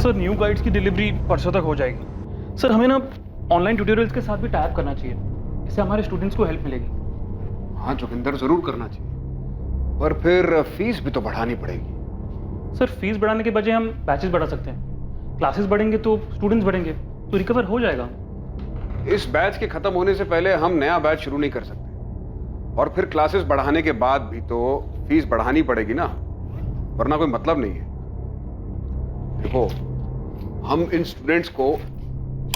Sir new guides की delivery परसों तक हो जाएगी। सर हमें ना ऑनलाइन ट्यूटोरियल्स के साथ भी टाई अप करना चाहिए, इससे हमारे स्टूडेंट्स को हेल्प मिलेगी। हाँ जोगिंदर, जरूर करना चाहिए, पर फिर फीस भी तो बढ़ानी पड़ेगी। सर फीस बढ़ाने के बजाय हम बैचेस बढ़ा सकते हैं। क्लासेस बढ़ेंगे तो स्टूडेंट्स बढ़ेंगे, तो रिकवर हो जाएगा। इस बैच के खत्म होने से पहले हम नया बैच शुरू नहीं कर सकते, और फिर क्लासेस बढ़ाने के बाद भी तो फीस बढ़ानी पड़ेगी ना, वरना कोई मतलब नहीं है। देखो, हम इन स्टूडेंट्स को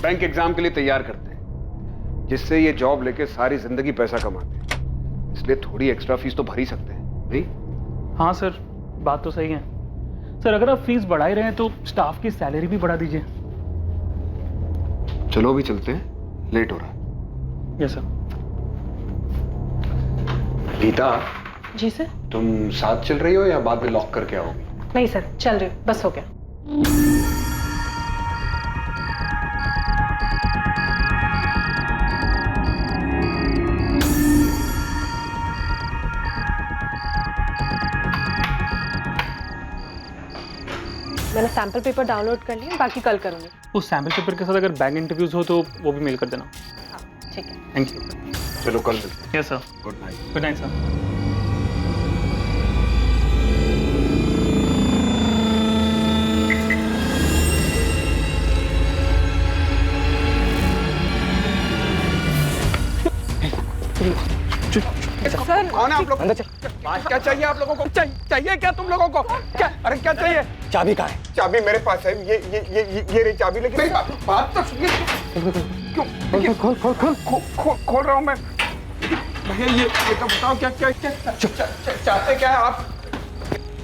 बैंक एग्जाम के लिए तैयार करते हैं, जिससे ये जॉब लेके सारी जिंदगी पैसा कमाते हैं, इसलिए थोड़ी एक्स्ट्रा फीस तो भर ही सकते हैं, नहीं? हाँ सर, बात तो सही है। सर अगर आप फीस बढ़ा ही रहे हैं तो स्टाफ की सैलरी भी बढ़ा दीजिए। चलो भी चलते हैं, लेट हो रहा है। Yes sir. Geeta, ji sir. तुम साथ चल रही हो या बाद में लॉक करके आओगी? नहीं सर, चल रही हूँ, बस हो गया। मैंने सैंपल पेपर डाउनलोड कर लिया, बाकी कल करूंगी। उस सैम्पल पेपर के साथ अगर बैंक इंटरव्यूज हो तो वो भी मेल कर देना। हाँ ठीक है। Thank you. चलो कल मिलते हैं। Yes sir. Good night. Good night sir. Sir कौन है आप लोग? क्या चाहिए आप लोगों को? चाहिए क्या तुम लोगों को? क्या? अरे क्या चाहिए? चाबी कहाँ है? चाबी मेरे पास है, ये रही चाबी, लेकिन मेरी बात तो सुनिए। क्यों? खोल रहा हूँ मैं। भैया ये तो बताओ क्या चाहते क्या है आप?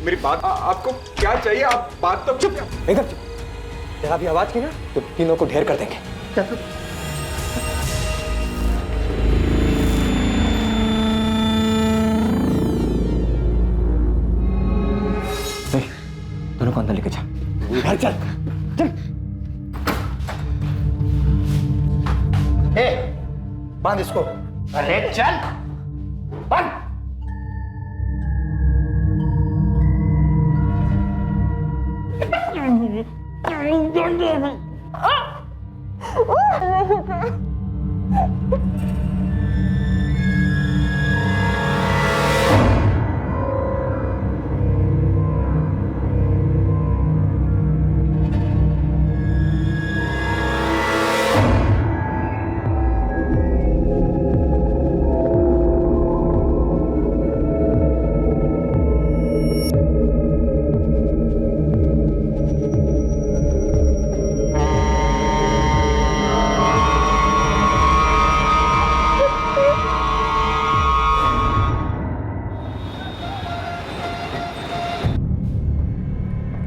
मेरी बात, आपको क्या चाहिए? आप बात तो चुप, एकदम चुप। जरा भी आवाज की ना तो तीनों को ढेर कर देंगे। दोनों को अंदर लेके जा। घर चल चल। बांध इसको। अरे चल बांध।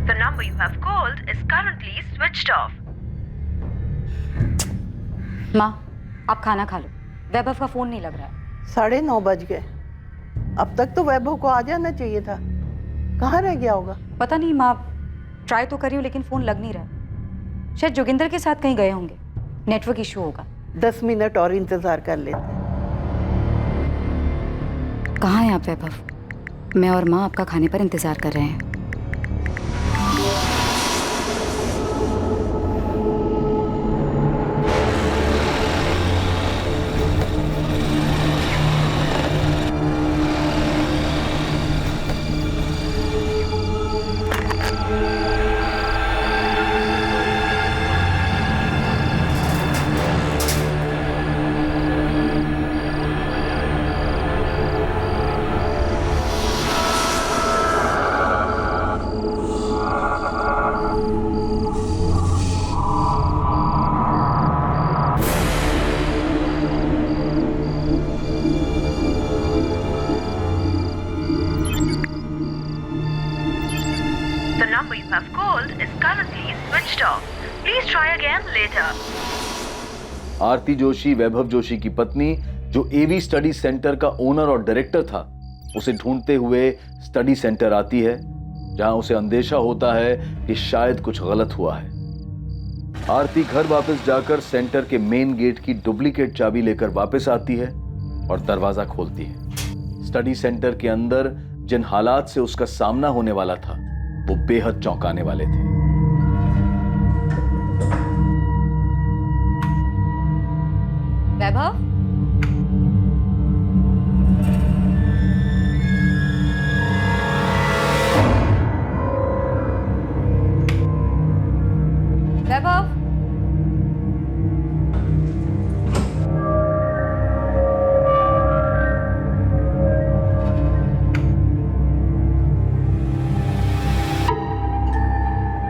The number you have called is currently switched off. माँ, आप खाना खा लो। वैभव का फोन नहीं लग रहा है। 9:30 बज गए। अब तक तो वैभव को आ जाना चाहिए था। कहाँ रह गया होगा? पता नहीं माँ, ट्राई तो करी हूँ लेकिन फोन लग नहीं रहा। शायद जोगिंदर के साथ कहीं गए होंगे, नेटवर्क इशू होगा। 10 मिनट और इंतजार कर लेते। कहाँ हैं आप वैभव? मैं और माँ आपका खाने पर इंतजार कर रहे हैं। The number you have called is currently switched off. Please try again later. आरती जोशी वैभव जोशी की पत्नी, जो एवी स्टडी सेंटर का ओनर और डायरेक्टर था, उसे ढूंढते हुए स्टडी सेंटर आती है, जहां उसे अंदेशा होता है कि शायद कुछ गलत हुआ है। आरती घर वापस जाकर सेंटर के मेन गेट की डुप्लीकेट चाबी लेकर वापस आती है और दरवाजा खोलती है। स्टडी सेंटर के अंदर जिन हालात से उसका सामना होने वाला था वो बेहद चौंकाने वाले थे। वैभव, वैभव,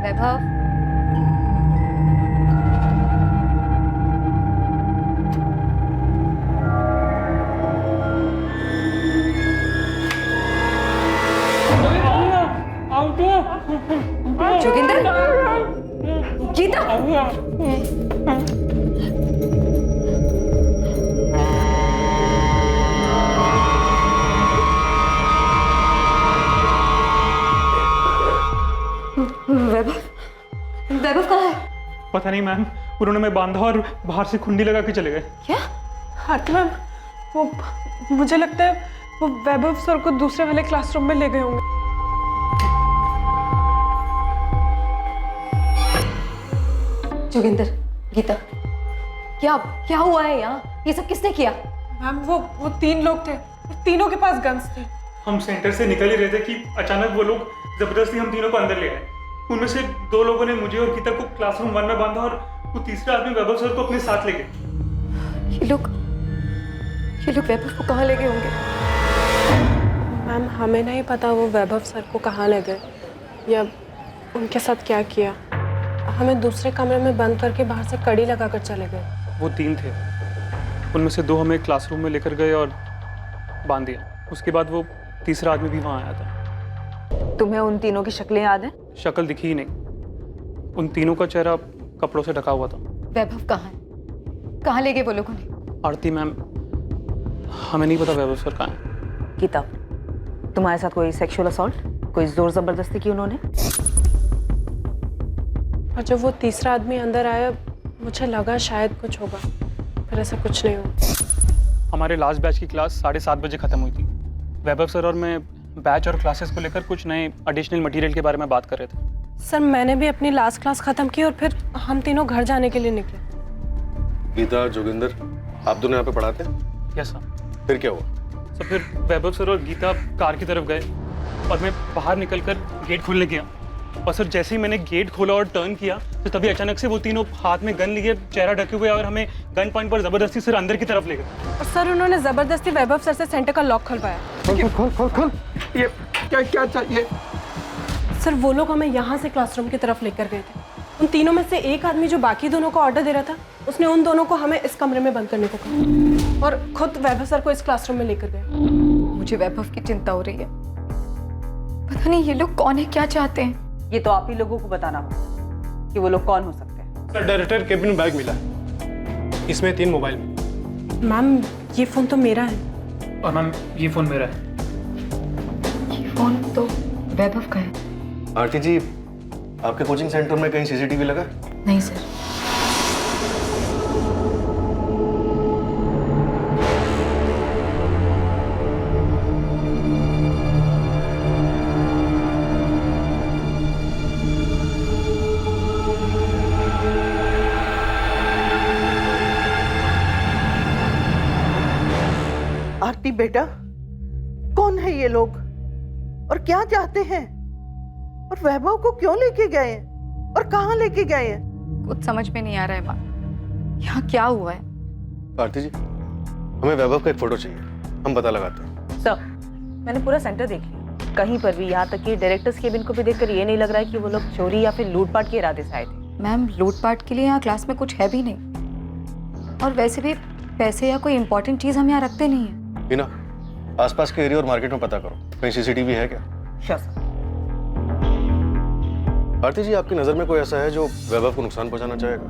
वैभव, जोगिंदर, गीता, वैभव, वैभव कहाँ है? पता नहीं मैम, उन्होंने मैं बांधा और बाहर से खुंडी लगा के चले गए। क्या? आरती मैम, वो मुझे लगता है वो वैभव सर को दूसरे वाले क्लासरूम में ले गए होंगे। जोगिंदर, गीता, क्या क्या हुआ है यहाँ? ये सब किसने किया? मैम वो 3 लोग थे, तीनों के पास गन्स थी। हम सेंटर से निकल ही रहे थे कि अचानक वो लोग जबरदस्ती हम तीनों को अंदर ले आए। उनमें से 2 लोगों ने मुझे और गीता को क्लासरूम 1 में बांधा और वो तीसरा आदमी वैभव सर को अपने साथ ले गए। ये लोग वैभव को कहाँ ले गए होंगे? मैम हमें नहीं पता वो वैभव सर को कहाँ ले गए या उनके साथ क्या किया। हमें दूसरे कमरे में बंद करके बाहर से कड़ी लगाकर चले गए। वो 3 थे, उनमें से 2 हमें क्लासरूम में लेकर गए और बांध दिया। उसके बाद वो तीसरा आदमी भी वहाँ आया था। तुम्हें उन तीनों की शक्लें याद हैं? शक्ल दिखी ही नहीं, उन तीनों का चेहरा कपड़ों से ढका हुआ था। वैभव कहाँ है? कहाँ ले गए वो लोगों ने? आरती मैम, हमें नहीं पता वैभव सर कहाँ है। गीता, तुम्हारे साथ कोई सेक्सुअल असॉल्ट, कोई जोर जबरदस्ती की उन्होंने? और जब वो तीसरा आदमी अंदर आया मुझे लगा शायद कुछ होगा, पर ऐसा कुछ नहीं हुआ। हमारे लास्ट बैच की क्लास 7:30 बजे ख़त्म हुई थी। वैभव सर और मैं बैच और क्लासेस को लेकर कुछ नए एडिशनल मटेरियल के बारे में बात कर रहे थे। सर मैंने भी अपनी लास्ट क्लास खत्म की और फिर हम तीनों घर जाने के लिए निकले। गीता, जोगिंदर, आप दोनों यहाँ पे पढ़ाते हैं? Yes sir. फिर क्या हुआ? सर फिर वैभव सर और गीता कार की तरफ गए और मैं बाहर निकलकर गेट खोलने गया और सर जैसे ही मैंने गेट खोला और टर्न किया तो तभी अचानक से वो तीनों हाथ में गन लिए, चेहरा ढके हुए और हमें गन पॉइंट पर जबरदस्ती सर अंदर की तरफ ले गए। और सर उन्होंने जबरदस्ती वैभव सर से सेंटर का लॉक खुलवाया। खोल ये क्या चाहिए? सर वो लोग हमें यहाँ से क्लासरूम की तरफ लेकर गए थे। उन तीनों में से एक आदमी जो बाकी दोनों को ऑर्डर दे रहा था उसने उन दोनों को हमें इस कमरे में बंद करने को कहा और खुद वैभव सर को इस क्लासरूम में लेकर गए। मुझे वैभव की चिंता हो रही है। पता नहीं ये लोग कौन है, क्या चाहते हैं। ये तो आप ही लोगों को बताना होगा कि वो लोग कौन हो सकते हैं। सर डायरेक्टर केबिन बैग मिला है, इसमें 3 मोबाइल। मैम ये फोन तो मेरा है। और मैम ये फ़ोन मेरा है। ये फोन तो वैभव का है। आरती जी, आपके कोचिंग सेंटर में कहीं सीसीटीवी लगा? नहीं सर। आरती बेटा, कौन है ये लोग और क्या चाहते हैं और वैभव को क्यों लेके गए हैं और कहाँ लेके गए हैं? कुछ समझ में नहीं आ रहा है माँ, यहाँ क्या हुआ है? आरती जी, हमें वैभव का एक फोटो चाहिए, हम पता लगाते हैं। सर, मैंने पूरा सेंटर देख लिया, कहीं पर भी, यहाँ तक कि डायरेक्टर्स केबिन को भी देखकर ये नहीं लग रहा है कि वो लोग चोरी या फिर लूटपाट के इरादे से आए थे। मैम लूटपाट के लिए यहाँ क्लास में कुछ है भी नहीं, और वैसे भी पैसे या कोई इंपॉर्टेंट चीज़ हम यहाँ रखते नहीं है। हीना, आसपास के एरिया और मार्केट में पता करो, कहीं सीसीटीवी है क्या? Sure sir. आरती जी, आपकी नजर में कोई ऐसा है जो वैभव को नुकसान पहुंचाना चाहेगा?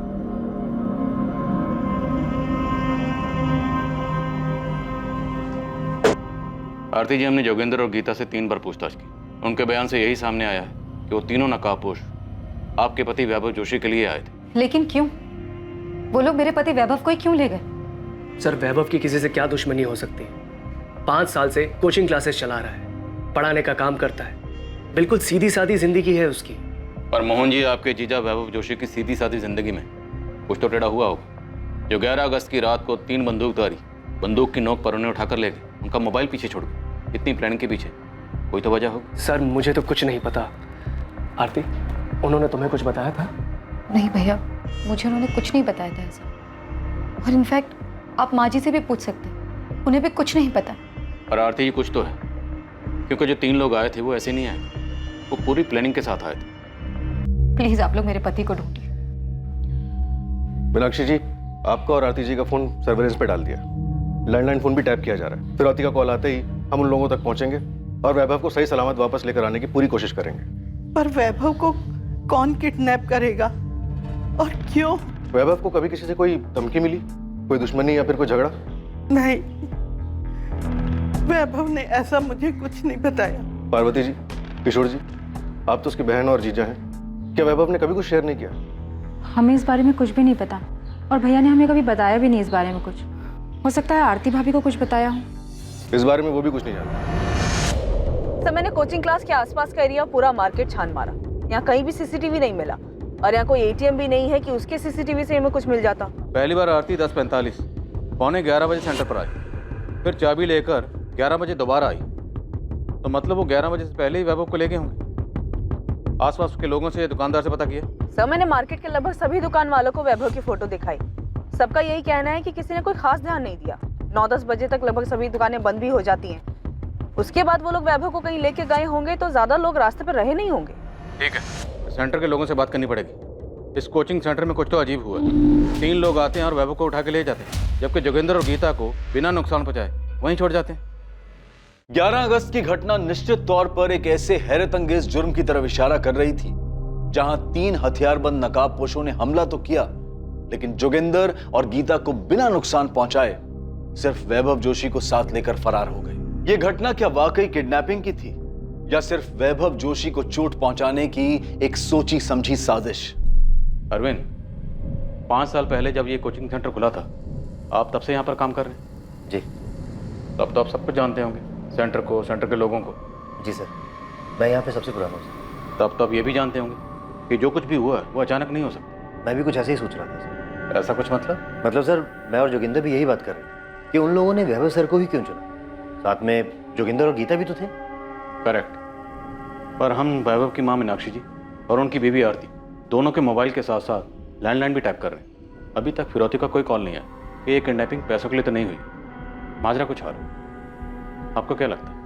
आरती जी, हमने जोगिंदर और गीता से 3 बार पूछताछ की। उनके बयान से यही सामने आया है कि वो तीनों नकाबपोश आपके पति वैभव जोशी के लिए आए थे। लेकिन क्यों? वो लोग मेरे पति वैभव को ही क्यों ले गए? सर वैभव की किसी से क्या दुश्मनी हो सकती है? 5 साल से कोचिंग क्लासेस चला रहा है, पढ़ाने का काम करता है, बिल्कुल सीधी सादी जिंदगी है उसकी। पर मोहन जी, आपके जीजा वैभव जोशी की सीधी सादी जिंदगी में कुछ तो टेढ़ा हुआ होगा। जो 11 अगस्त की रात को 3 बंदूकधारी बंदूक की नोक पर उन्हें उठाकर ले गए, उनका मोबाइल पीछे छोड़ गए। इतनी प्लानिंग के पीछे कोई तो वजह होगी। सर मुझे तो कुछ नहीं पता। आरती, उन्होंने तुम्हें कुछ बताया था? नहीं भैया, मुझे उन्होंने कुछ नहीं बताया था ऐसा। और इनफैक्ट आप माँ जी से भी पूछ सकते हैं, उन्हें भी कुछ नहीं पता। और आरती जी कुछ तो है, क्योंकि जो 3 लोग आए थे वो ऐसे नहीं आए थे, वो पूरी प्लानिंग के साथ आए थे। प्लीज आप लोग मेरे पति को ढूंढिए। मीनाक्षी जी, आपका और आरती जी का फोन सर्वेलेंस पे डाल दिया, लैंडलाइन फोन भी टैप किया जा रहा है। फिरौती का कॉल आते ही हम उन लोगों तक पहुंचेंगे और वैभव को सही सलामत वापस लेकर आने की पूरी कोशिश करेंगे। पर वैभव को कौन किडनैप करेगा और क्यों? वैभव को कभी किसी से कोई धमकी मिली, कोई दुश्मनी या फिर कोई झगड़ा? नहीं, वैभव ने ऐसा मुझे कुछ नहीं बताया। पार्वती जी, किशोर जी, आप तो उसकी बहन और जीजा हैं, क्या वैभव ने कभी कुछ शेयर नहीं किया? हमें इस बारे में कुछ भी नहीं पता और भैया ने हमें कभी बताया भी नहीं इस बारे में कुछ। हो सकता है आरती भाभी को कुछ बताया हो। इस बारे में वो भी कुछ नहीं जानता। सर मैंने कोचिंग क्लास के आसपास का एरिया पूरा मार्केट छान मारा, यहाँ कहीं भी सीसीटीवी नहीं मिला और यहाँ कोई एटीएम भी नहीं है कि उसके सीसीटीवी से हमें कुछ मिल जाता। पहली बार आरती 10:45 पौने 11 बजे सेंटर पर आई, फिर चाबी लेकर 11 बजे दोबारा आई, तो मतलब वो 11 बजे से पहले ही वैभव को ले गए होंगे। आसपास के लोगों से, दुकानदार से पता किया? सर मैंने मार्केट के लगभग सभी दुकान वालों को वैभव की फोटो दिखाई, सबका यही कहना है कि किसी ने कोई खास ध्यान नहीं दिया। 9-10 बजे तक लगभग सभी दुकानें बंद भी हो जाती हैं। उसके बाद वो लोग वैभव को कहीं लेके गए होंगे तो ज्यादा लोग रास्ते पर रहे नहीं होंगे। ठीक है, सेंटर के लोगों से बात करनी पड़ेगी। इस कोचिंग सेंटर में कुछ तो अजीब हुआ है। 3 लोग आते हैं और वैभव को उठा के ले जाते हैं, जबकि जोगिंदर और गीता को बिना नुकसान पहुंचाए वहीं छोड़ जाते हैं। 11 अगस्त की घटना निश्चित तौर पर एक ऐसे हैरतअंगेज जुर्म की तरफ इशारा कर रही थी जहां 3 हथियारबंद नकाबपोशों ने हमला तो किया, लेकिन जोगिंदर और गीता को बिना नुकसान पहुंचाए सिर्फ वैभव जोशी को साथ लेकर फरार हो गए। यह घटना क्या वाकई किडनैपिंग की थी या सिर्फ वैभव जोशी को चोट पहुंचाने की एक सोची समझी साजिश? अरविंद, 5 साल पहले जब ये कोचिंग सेंटर खुला था, आप तब से यहाँ पर काम कर रहे हैं? जी। तब तो आप सब कुछ जानते होंगे, सेंटर को, सेंटर के लोगों को। जी सर, मैं यहाँ पे सबसे पुराना हूँ। तब तो आप ये भी जानते होंगे कि जो कुछ भी हुआ वो अचानक नहीं हो सकता। मैं भी कुछ ऐसे ही सोच रहा था सर। ऐसा कुछ मतलब? मतलब सर, मैं और जोगिंदर भी यही बात कर रहे थे कि उन लोगों ने वैभव सर को ही क्यों चुना, साथ में जोगिंदर और गीता भी तो थे। करेक्ट, पर हम वैभव की माँ मीनाक्षी जी और उनकी बीवी आरती दोनों के मोबाइल के साथ साथ लैंडलाइन भी टैप कर रहे हैं। अभी तक फिरौती का कोई कॉल नहीं आया कि ये किडनैपिंग पैसों के लिए तो नहीं हुई, माजरा कुछ और। आपको क्या लगता है?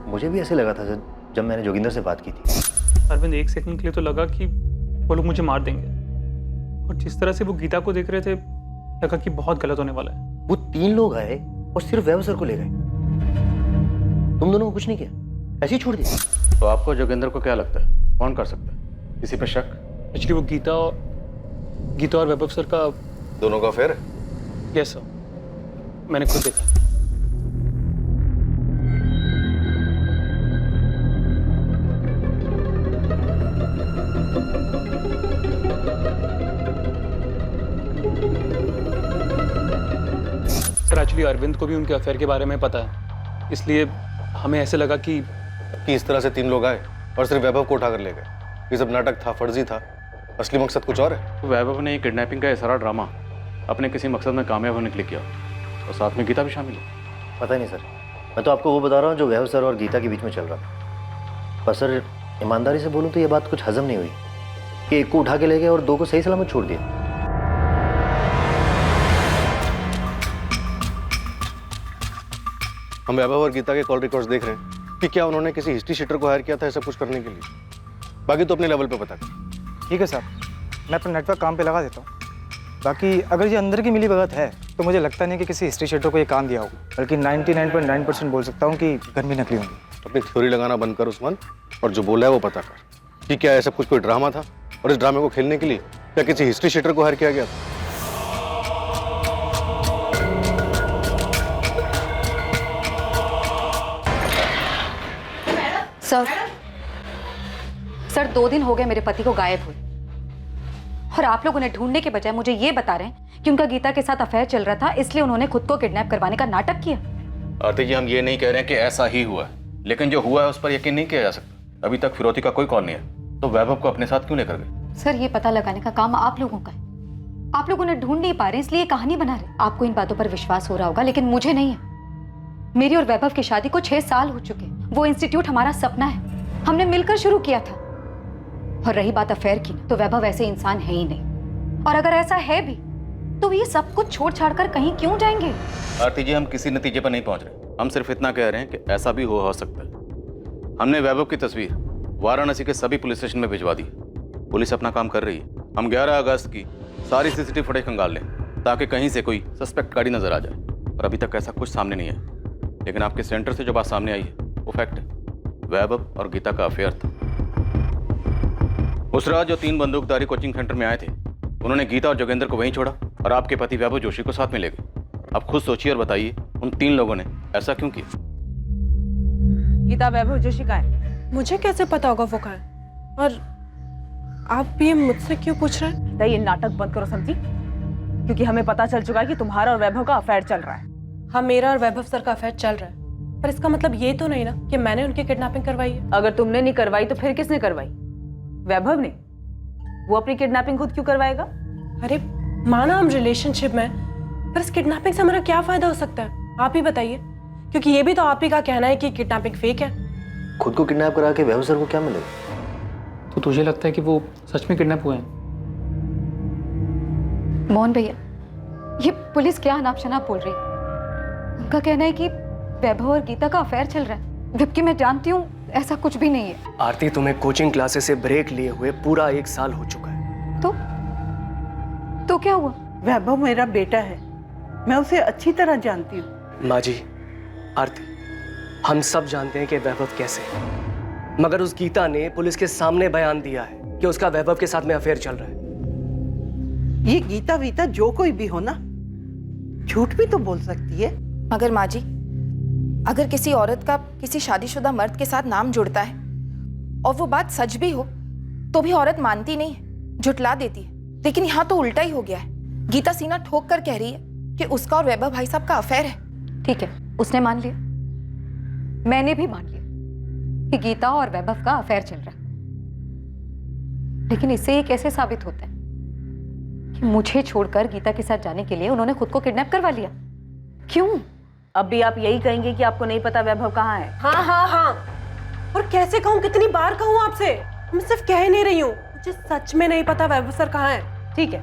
मुझे भी ऐसे लगा था सर जब मैंने जोगिंदर से बात की थी। अरविंद, 1 सेकंड के लिए तो लगा कि वो लोग मुझे मार देंगे, और जिस तरह से वो गीता को देख रहे थे लगा कि बहुत गलत होने वाला है। वो 3 लोग आए और सिर्फ वैभव सर को ले गए, तुम दोनों को कुछ नहीं किया, ऐसे ही छोड़ दिया। तो आपको जोगिंदर को क्या लगता है, कौन कर सकता है? किसी पे शक? एक्चुअली वो गीता और वैभव सर का दोनों का अफेयर है? यस सर, मैंने खुद देखा। सर एक्चुअली अरविंद को भी उनके अफेयर के बारे में पता है, इसलिए हमें ऐसे लगा कि इस तरह से 3 लोग आए और सिर्फ वैभव को उठाकर ले गए। ये सब नाटक था, फर्जी था, असली मकसद कुछ और है। तो वैभव ने ये किडनैपिंग का ये सारा ड्रामा अपने किसी मकसद में कामयाब होने के लिए किया, और साथ में गीता भी शामिल है। पता नहीं सर, मैं तो आपको वो बता रहा हूँ जो वैभव सर और गीता के बीच में चल रहा था। पर सर ईमानदारी से बोलूँ तो ये बात कुछ हजम नहीं हुई कि एक को उठा के ले गए और 2 को सही सलामत छोड़ दिया। हम वैभव और गीता के कॉल रिकॉर्ड्स देख रहे हैं कि क्या उन्होंने किसी हिस्ट्री शीटर को हायर किया था सब कुछ करने के लिए। बाकी तो अपने लेवल पे पता कर। ठीक है साहब, मैं अपना नेटवर्क काम पे लगा देता हूँ। बाकी अगर ये अंदर की मिलीभगत है तो मुझे लगता नहीं कि किसी हिस्ट्री शीटर को ये काम दिया हो, बल्कि 99.9% बोल सकता हूँ कि गन भी नकली होंगी। अपनी थ्योरी लगाना बंद कर उस्मान, और जो बोला है वो पता कर कि क्या ऐसा कुछ कोई ड्रामा था, और इस ड्रामे को खेलने के लिए क्या किसी हिस्ट्री शीटर को हायर किया गया था? सर 2 दिन हो गए मेरे पति को गायब हुए, और आप लोग उन्हें ढूंढने के बजाय मुझे ये बता रहे हैं कि उनका गीता के साथ अफेयर चल रहा था, इसलिए उन्होंने खुद को किडनैप करवाने का नाटक किया। आरती जी, हम ये नहीं कह रहे हैं कि ऐसा ही हुआ है, लेकिन जो हुआ है उस पर यकीन नहीं किया जा सकता। अभी तक फिरौती का कोई कॉल नहीं है, तो वैभव को अपने साथ क्यों लेकर गए? सर ये पता लगाने का काम आप लोगों का है। आप लोग उन्हें ढूंढ नहीं पा रहे इसलिए कहानी बना रहे। आपको इन बातों पर विश्वास हो रहा होगा लेकिन मुझे नहीं है। मेरी और वैभव की शादी को 6 साल हो चुके। वो इंस्टीट्यूट हमारा सपना है, हमने मिलकर शुरू किया था। और रही बात अफेयर की, तो वैभव ऐसे इंसान है ही नहीं। और अगर ऐसा है भी तो ये सब कुछ छोड़ छाड़ कर कहीं क्यों जाएंगे? आरती जी, हम किसी नतीजे पर नहीं पहुंच रहे। हम सिर्फ इतना कह रहे हैं कि ऐसा भी हो सकता है। हमने वैभव की तस्वीर वाराणसी के सभी पुलिस स्टेशन में भिजवा दी। पुलिस अपना काम कर रही है। हम 11 अगस्त की सारी सीसीटीवी फुटेज खंगाल लें ताकि कहीं से कोई सस्पेक्ट गाड़ी नजर आ जाए। और अभी तक ऐसा कुछ सामने नहीं है। लेकिन आपके सेंटर से जो बात सामने आई है वो फैक्ट है। वैभव और गीता का अफेयर था। उस रात जो 3 बंदूकधारी कोचिंग सेंटर में आए थे, उन्होंने गीता और जोगेंद्र को वहीं छोड़ा और आपके पति वैभव जोशी को साथ में ले गए। आप खुद सोचिए और बताइए, उन 3 लोगों ने ऐसा क्यों किया? गीता वैभव जोशी कहाँ है? मुझे कैसे पता होगा वो कहाँ है? और आप ये मुझसे क्यों पूछ रहे हैं? ये नाटक बंद करो समझी, क्योंकि हमें पता चल चुका है कि तुम्हारा और वैभव का अफेयर चल रहा है। हाँ, मेरा और वैभव सर का अफेयर चल रहा है, पर इसका मतलब ये तो नहीं ना कि मैंने उनकी किडनैपिंग करवाई है। अगर तुमने नहीं करवाई तो फिर किसने करवाई? वैभव ने। वो अपनी किडनैपिंग खुद क्यों करवाएगा? अरे माना हम रिलेशनशिप में, पर इस किडनैपिंग से हमारा क्या फायदा हो सकता है? आप ही बताइए, क्योंकि ये भी तो आप ही का कहना है कि किडनैपिंग फेक है। खुद को किडनैप करा के वैभव सर को क्या मिलेगा? तो तुझे लगता है कि वो सच में किडनैप हुए हैं? मोहन भैया, ये पुलिस क्या अनाप शनाप बोल रही है? उनका कहना है कि वैभव और गीता का अफेयर चल रहा है, जबकि मैं जानती हूँ ऐसा कुछ भी नहीं है। आरती, तुम्हें कोचिंग क्लासेस से ब्रेक लिए हुए पूरा 1 साल हो चुका है। तो क्या हुआ? वैभव मेरा बेटा है, मैं उसे अच्छी तरह जानती हूँ। माँ जी, आरती, हम सब जानते हैं कि वैभव कैसे है, मगर उस गीता ने पुलिस के सामने बयान दिया है कि उसका वैभव के साथ में अफेयर चल रहा है। ये गीता वीता जो कोई भी हो ना, झूठ भी तो बोल सकती है। मगर माँ जी, अगर किसी औरत का किसी शादीशुदा मर्द के साथ नाम जुड़ता है और वो बात सच भी हो तो भी औरत मानती नहीं है, झुटला देती है। लेकिन यहाँ तो उल्टा ही हो गया है। गीता सीना ठोक कर कह रही है कि उसका और वैभव भाई साहब का अफेयर है। ठीक है, उसने मान लिया, मैंने भी मान लिया कि गीता और वैभव का अफेयर चल रहा है। लेकिन इससे ये कैसे साबित होता है कि मुझे छोड़कर गीता के साथ जाने के लिए उन्होंने खुद को किडनैप करवा लिया? क्यों? अब भी आप यही कहेंगे कि आपको नहीं पता वैभव कहाँ है? हाँ हाँ हाँ, और कैसे कहूँ, कितनी बार कहूँ आपसे? मैं सिर्फ कह नहीं रही हूँ, मुझे सच में नहीं पता वैभव सर कहाँ है। ठीक है,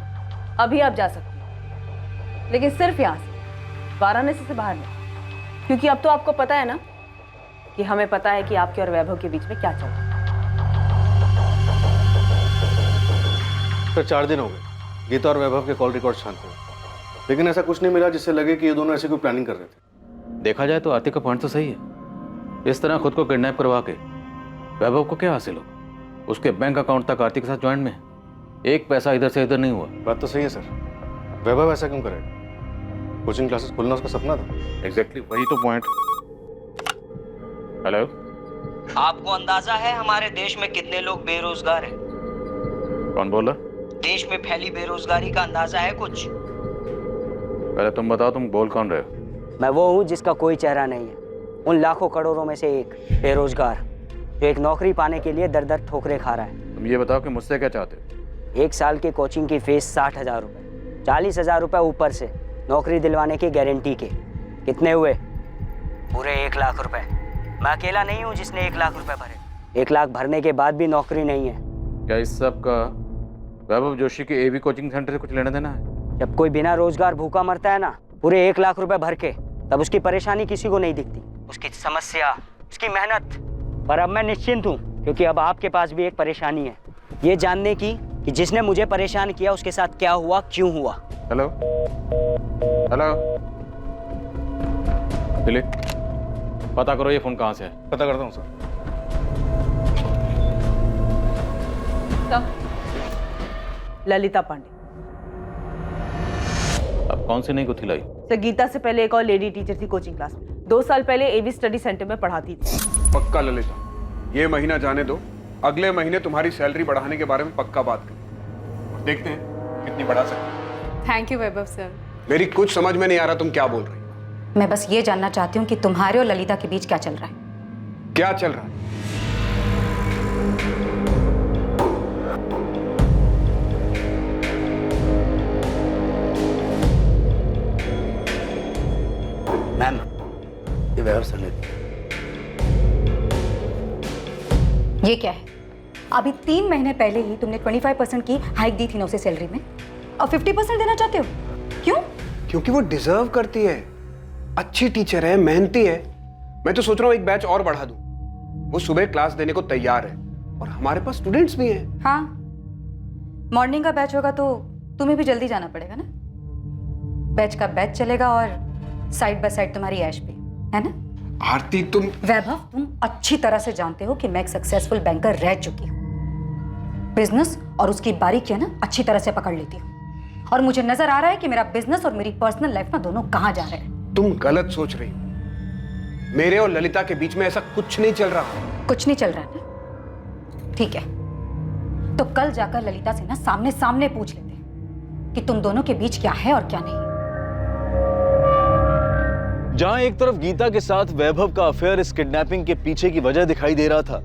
अभी आप जा सकती हैं, लेकिन सिर्फ यहाँ से, वाराणसी से बाहर नहीं, क्योंकि अब तो आपको पता है ना कि हमें पता है कि आपके और वैभव के बीच में क्या चल रहा है। सर 4 दिन हो गए गीता और वैभव के कॉल रिकॉर्ड छानते हुए, लेकिन ऐसा कुछ नहीं मिला जिससे लगे कि ये दोनों ऐसी कोई प्लानिंग कर रहे थे। देखा जाए तो आरती का पॉइंट तो सही है। इस तरह खुद को किडनैप करवा के वैभव को क्या हासिल होगा? उसके बैंक अकाउंट तक आरती के साथ ज्वाइंट में है। 1 पैसा इधर से इधर नहीं हुआ। बात तो सही है सर, वैभव ऐसा क्यों करेगा? कोचिंग क्लासेस खोलना उसका सपना था। एग्जैक्टली, वही तो पॉइंट। हेलो, आपको अंदाजा है हमारे देश में कितने लोग बेरोजगार हैं? कौन बोल रहा? देश में फैली बेरोजगारी का अंदाजा है कुछ? पहले तुम बताओ, तुम बोल कौन रहे हो? मैं वो हूँ जिसका कोई चेहरा नहीं है, उन लाखों करोड़ों में से एक बेरोजगार जो एक नौकरी पाने के लिए दर दर ठोकरें खा रहा है। तुम ये बताओ कि मुझसे क्या चाहते हो? 1 साल की कोचिंग की फीस 60,000 रुपये, 40,000 रुपये ऊपर से नौकरी दिलवाने की गारंटी के। कितने हुए? पूरे 1 लाख रुपए। मैं अकेला नहीं हूँ जिसने 1 लाख रुपए भरे। 1 लाख भरने के बाद भी नौकरी नहीं है। क्या इस सब का वैभव जोशी के एवी कोचिंग सेंटर से कुछ लेना देना है? जब कोई बिना रोजगार भूखा मरता है ना, पूरे 1 लाख रुपए भर के, तब उसकी परेशानी किसी को नहीं दिखती, उसकी समस्या, उसकी मेहनत। पर अब मैं निश्चिंत हूँ, क्योंकि अब आपके पास भी एक परेशानी है, ये जानने की कि जिसने मुझे परेशान किया उसके साथ क्या हुआ, क्यों हुआ। हेलो हेलो, दिलीप, पता करो ये फोन कहाँ से है। पता करता हूँ सर। ललिता पांडे। अब कौन सी नई गुत्थी लाई? सर, गीता से पहले एक और लेडी टीचर थी कोचिंग क्लास में, 2 साल पहले एवी स्टडी सेंटर में पढ़ाती थी। पक्का ललिता, ये महीना जाने दो, अगले महीने तुम्हारी सैलरी बढ़ाने के बारे में पक्का बात करें और देखते हैं कितनी बढ़ा सकते हैं। Thank you Vaibhav sir. मेरी कुछ समझ में नहीं आ रहा तुम क्या बोल रही हो। मैं बस ये जानना चाहती हूँ कि तुम्हारे और ललिता के बीच क्या चल रहा है। क्या चल रहा है? ये क्या है? अभी 3 महीने पहले ही तुमने 25% की हाइक दी थी ना उसे सैलरी में, और 50% देना चाहते हो? क्यों? क्योंकि वो डिजर्व करती है, अच्छी टीचर है, मेहनती है। मैं तो सोच रहा हूँ एक बैच और बढ़ा दूं। वो सुबह क्लास देने को तैयार है और हमारे पास स्टूडेंट्स भी हैं। हाँ, मॉर्निंग का बैच होगा तो तुम्हें भी जल्दी जाना पड़ेगा ना। बैच का बैच चलेगा और साइड बाय साइड तुम्हारी ऐश भी, है ना? आरती तुम वैभव, तुम अच्छी तरह से जानते हो कि मैं एक सक्सेसफुल बैंकर रह चुकी हूँ। बिजनेस और उसकी बारीकियां ना अच्छी तरह से पकड़ लेती हूँ, और मुझे नजर आ रहा है कि मेरा बिजनेस और मेरी पर्सनल लाइफ ना दोनों कहाँ जा रहे हैं। तुम गलत सोच रही हो। मेरे और ललिता के बीच में ऐसा कुछ नहीं चल रहा। कुछ नहीं चल रहा है ना? ठीक है, तो कल जाकर ललिता से ना सामने सामने पूछ लेते हैं कि तुम दोनों के बीच क्या है और क्या नहीं। जहां एक तरफ गीता के साथ वैभव का अफेयर इस किडनैपिंग के पीछे की वजह दिखाई दे रहा था,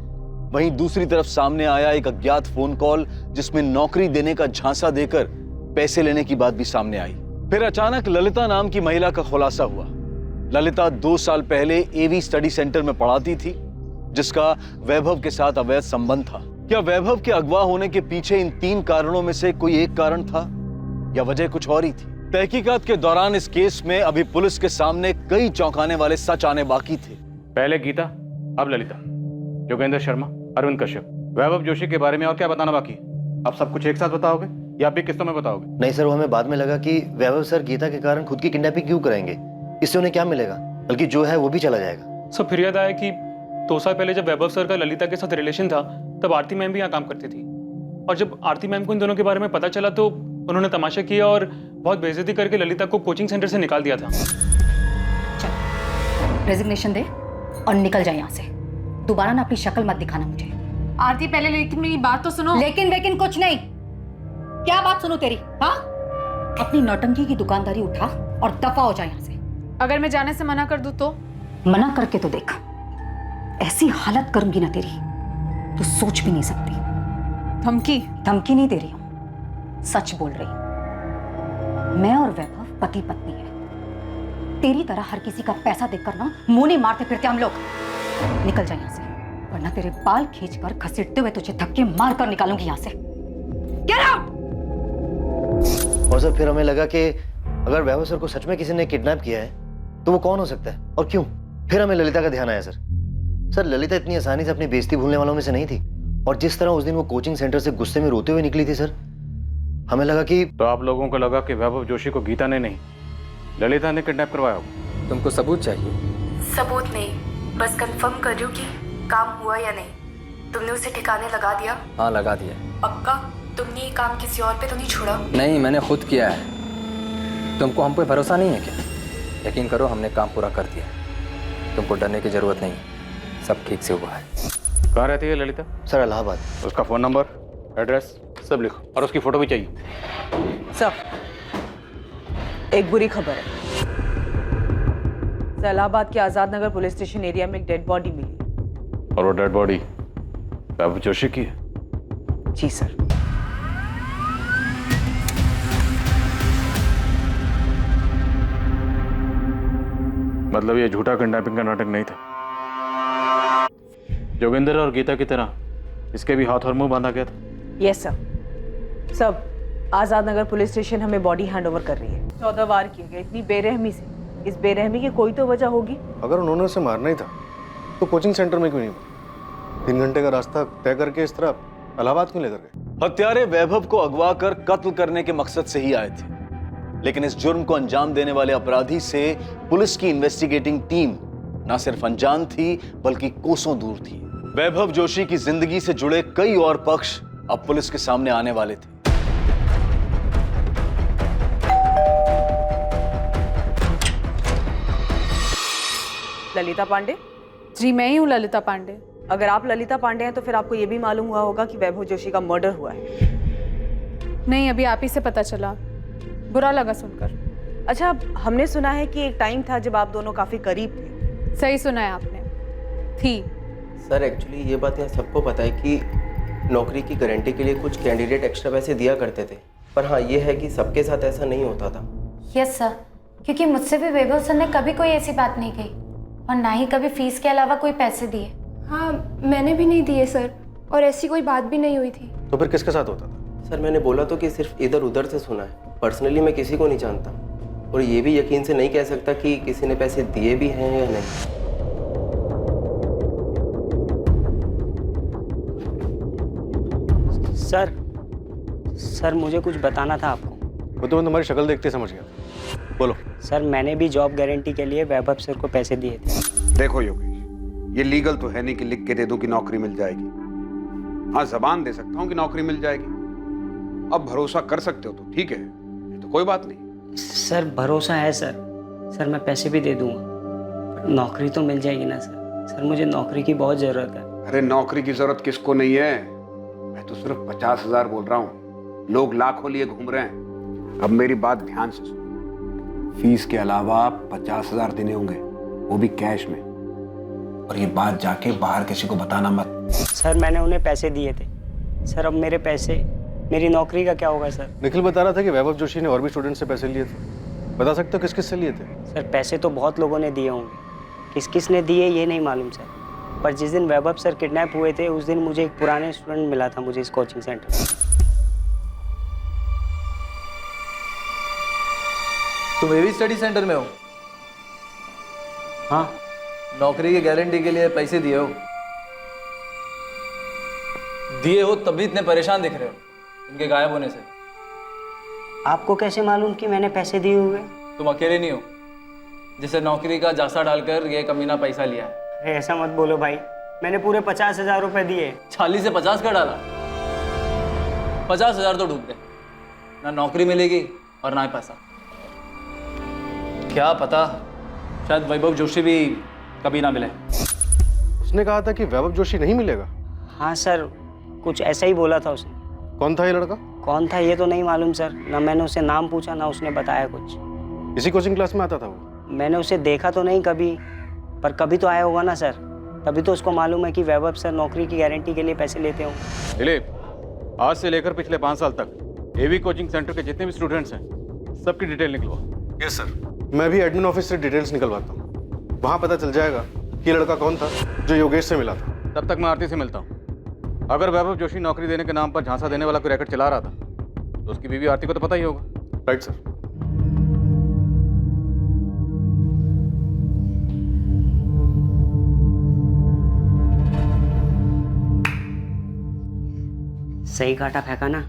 वहीं दूसरी तरफ सामने आया एक अज्ञात फोन कॉल जिसमें नौकरी देने का झांसा देकर पैसे लेने की बात भी सामने आई। फिर अचानक ललिता नाम की महिला का खुलासा हुआ। ललिता 2 साल पहले एवी स्टडी सेंटर में पढ़ाती थी, जिसका वैभव के साथ अवैध संबंध था। क्या वैभव के अगवा होने के पीछे इन 3 कारणों में से कोई एक कारण था, या वजह कुछ और ही थी? तहकीकात के दौरान इस केस में अभी पुलिस के सामने कई चौंकाने वाले सच आने बाकी थे। पहले गीता, अब ललिता, योगेंद्र शर्मा, अरविंद कश्यप, वैभव जोशी के बारे में और क्या बताना बाकी है? आप सब कुछ एक साथ बताओगे या आप भी किस्तों में बताओगे? नहीं सर, वो हमें बाद में लगा कि वैभव सर गीता के कारण खुद की किडनैपिंग क्यों कराएंगे, इससे उन्हें क्या मिलेगा, बल्कि जो है वो भी चला जाएगा। सब फिर याद आया कि 2 साल पहले जब वैभव सर का ललिता के साथ रिलेशन था, तब आरती मैम भी यहाँ काम करती थी। और जब आरती मैम को इन दोनों के बारे में पता चला तो उन्होंने तमाशा किया और बहुत बेइज्जती करके ललिता को कोचिंग सेंटर से निकाल दिया था। चल, रेजिग्नेशन दे और निकल जा यहाँ से। दोबारा ना अपनी शक्ल मत दिखाना मुझे। आरती, पहले लेकिन मेरी बात तो सुनो। लेकिन कुछ नहीं। क्या बात सुनो तेरी? हाँ, अपनी नौटंकी की दुकानदारी उठा और दफा हो जाए यहाँ से। अगर मैं जाने से मना कर दूं तो? मना करके तो देख, ऐसी हालत करूंगी ना तेरी तो सोच भी नहीं सकती। धमकी नहीं दे रही हूं, सच बोल रही हूं। मैं और वैभव पति पत्नी है। तेरी तरह हर किसी का पैसा देखकर ना मुंह नहीं मारते फिरते हम लोग। निकल जा यहाँ से, वरना तेरे बाल खींचकर घसीटते हुए तुझे धक्के मार कर निकालूंगी यहाँ से। Get out! और सर फिर हमें लगा कि अगर वैभव सर को सच में किसी ने किडनैप किया है तो वो कौन हो सकता है और क्यों। फिर हमें ललिता का ध्यान आया सर ललिता इतनी आसानी से अपनी बेइज्जती भूलने वालों में से नहीं थी, और जिस तरह उस दिन वो कोचिंग सेंटर से गुस्से में रोते हुए निकली थी सर, हमें लगा कि। तो आप लोगों को लगा कि वैभव जोशी को गीता ने नहीं, ललिता ने किडनैप करवाया होगा। तुमको सबूत चाहिए? सबूत नहीं, बस कंफर्म कर रही हूँ कि काम हुआ या नहीं। तुमने उसे ठिकाने लगा दिया? हाँ, लगा दिया। पक्का? तुमने ये काम किसी और पे तो नहीं छोड़ा? नहीं, मैंने खुद किया है। तुमको हम पे भरोसा नहीं है क्या? यकीन करो, हमने काम पूरा कर दिया। तुमको डरने की जरूरत नहीं, सब ठीक से हुआ है। कहाँ रहती है ललिता? सर इलाहाबाद। उसका फोन नंबर, एड्रेस सब लिखो, और उसकी फोटो भी चाहिए। सर, एक बुरी खबर है। इलाहाबाद के Azad Nagar police station area में एक डेड बॉडी मिली। और वो डेड बॉडी वैभव जोशी की है? जी सर। मतलब ये झूठा किडनैपिंग का नाटक नहीं था। जोगिंदर और गीता की तरह इसके भी हाथ और मुंह बांधा गया था। Yes sir. सब आजाद नगर पुलिस स्टेशन हमें बॉडी हैंडओवर कर रही है। 14 वार किए गए, इतनी बेरहमी से। इस बेरहमी की कोई तो वजह होगी। अगर उन्होंने उसे मारना ही था तो कोचिंग सेंटर में क्यों नहीं? 3 घंटे का रास्ता तय करके इस तरह इलाहाबाद क्यों लेकर गए? हत्यारे वैभव को अगवा कर कत्ल करने के मकसद से ही आए थे, लेकिन इस जुर्म को अंजाम देने वाले अपराधी से पुलिस की इन्वेस्टिगेटिंग टीम न सिर्फ अनजान थी बल्कि कोसों दूर थी। वैभव जोशी की जिंदगी से जुड़े कई और पक्ष अब पुलिस के सामने आने वाले थे। ललिता पांडे? जी, मैं ही हूँ ललिता पांडे। अगर आप ललिता पांडे हैं तो फिर आपको ये भी मालूम हुआ होगा कि वैभव जोशी का मर्डर हुआ है। नहीं, अभी आप ही से पता चला, बुरा लगा सुनकर। अच्छा, हमने सुना है कि एक टाइम था जब आप दोनों काफी करीब थे। सही सुना है आपने, थी। सर एक्चुअली ये बात यहाँ सबको पता है कि नौकरी की गारंटी के लिए कुछ कैंडिडेट एक्स्ट्रा पैसे दिया करते थे, पर हाँ ये है कि सबके साथ ऐसा नहीं होता था। यस सर, क्योंकि मुझसे भी वैभव सर ने कभी कोई ऐसी बात नहीं कही और ना ही कभी फीस के अलावा कोई पैसे दिए। हाँ, मैंने भी नहीं दिए सर। और ऐसी कोई बात भी नहीं हुई थी। तो फिर किसके साथ होता था? सर मैंने बोला तो कि सिर्फ इधर उधर से सुना है, पर्सनली मैं किसी को नहीं जानता, और ये भी यकीन से नहीं कह सकता कि किसी ने पैसे दिए भी हैं या नहीं। सर मुझे कुछ बताना था आपको। वो तो मैं तुम्हारी शक्ल देखते ही समझ गया। बोलो। सर मैंने भी जॉब गारंटी के लिए वैभव सर को पैसे दिए थे। देखो योगेश, ये लीगल तो है नहीं कि लिख के दे दूं कि नौकरी मिल जाएगी। हाँ, जबान दे सकता हूँ कि नौकरी मिल जाएगी। अब भरोसा कर सकते हो तो ठीक है, ये तो कोई बात नहीं। सर भरोसा है सर मैं पैसे भी दे दूंगा, पर नौकरी तो मिल जाएगी ना सर मुझे नौकरी की बहुत जरूरत है। अरे नौकरी की जरूरत किसको नहीं है, मैं तो सिर्फ 50,000 बोल रहा हूँ, लोग लाखों लिए घूम रहे हैं। अब मेरी बात ध्यान से सुनो, फीस के अलावा 50,000 देने होंगे, वो भी कैश में, और ये बात जाके बाहर किसी को बताना मत। सर मैंने उन्हें पैसे दिए थे सर, अब मेरे पैसे, मेरी नौकरी का क्या होगा सर? निखिल बता रहा था कि वैभव जोशी ने और भी स्टूडेंट से पैसे लिए थे। बता सकते हो किस किस से लिए थे? सर पैसे तो बहुत लोगों ने दिए होंगे, किस किस ने दिए ये नहीं मालूम सर, पर जिस दिन वैभव सर किडनैप हुए थे उस दिन मुझे एक पुराने स्टूडेंट मिला था मुझे इस कोचिंग सेंटर में। तुम एवी स्टडी सेंटर में हो? हाँ। नौकरी की गारंटी के लिए पैसे दिए हो? दिए हो तभी इतने परेशान दिख रहे हो इनके गायब होने से। आपको कैसे मालूम कि मैंने पैसे दिए हुए? तुम अकेले नहीं हो जिसे नौकरी का जासा डालकर ये कमीना पैसा लिया है। अरे ऐसा मत बोलो भाई, मैंने पूरे 50,000 रुपए दिए। 40 से 50 का डाला? 50,000 तो डूब गए, ना नौकरी मिलेगी और ना ही पैसा। क्या पता शायद वैभव जोशी भी कभी ना मिले। उसने कहा था कि वैभव जोशी नहीं मिलेगा। हाँ सर, कुछ ऐसा ही बोला था उसने। कौन था ये लड़का? कौन था ये तो नहीं मालूम सर, ना मैंने उसे नाम पूछा ना उसने बताया कुछ। इसी कोचिंग क्लास में आता था वो? मैंने उसे देखा तो नहीं कभी, पर कभी तो आया होगा ना सर, तभी तो उसको मालूम है कि वैभव सर नौकरी की गारंटी के लिए पैसे लेते हो। दिलीप, आज से लेकर पिछले 5 साल तक एवी कोचिंग सेंटर के जितने भी स्टूडेंट्स हैं सबकी डिटेल निकलवा। Yes sir. मैं भी एडमिन ऑफिस से डिटेल्स निकलवाता हूँ, वहाँ पता चल जाएगा कि लड़का कौन था जो योगेश से मिला था। तब तक मैं आरती से मिलता हूँ। अगर वैभव जोशी नौकरी देने के नाम पर झांसा देने वाला कोई रैकेट चला रहा था तो उसकी बीवी आरती को तो पता ही होगा। Right sir. सही काटा फेंका ना,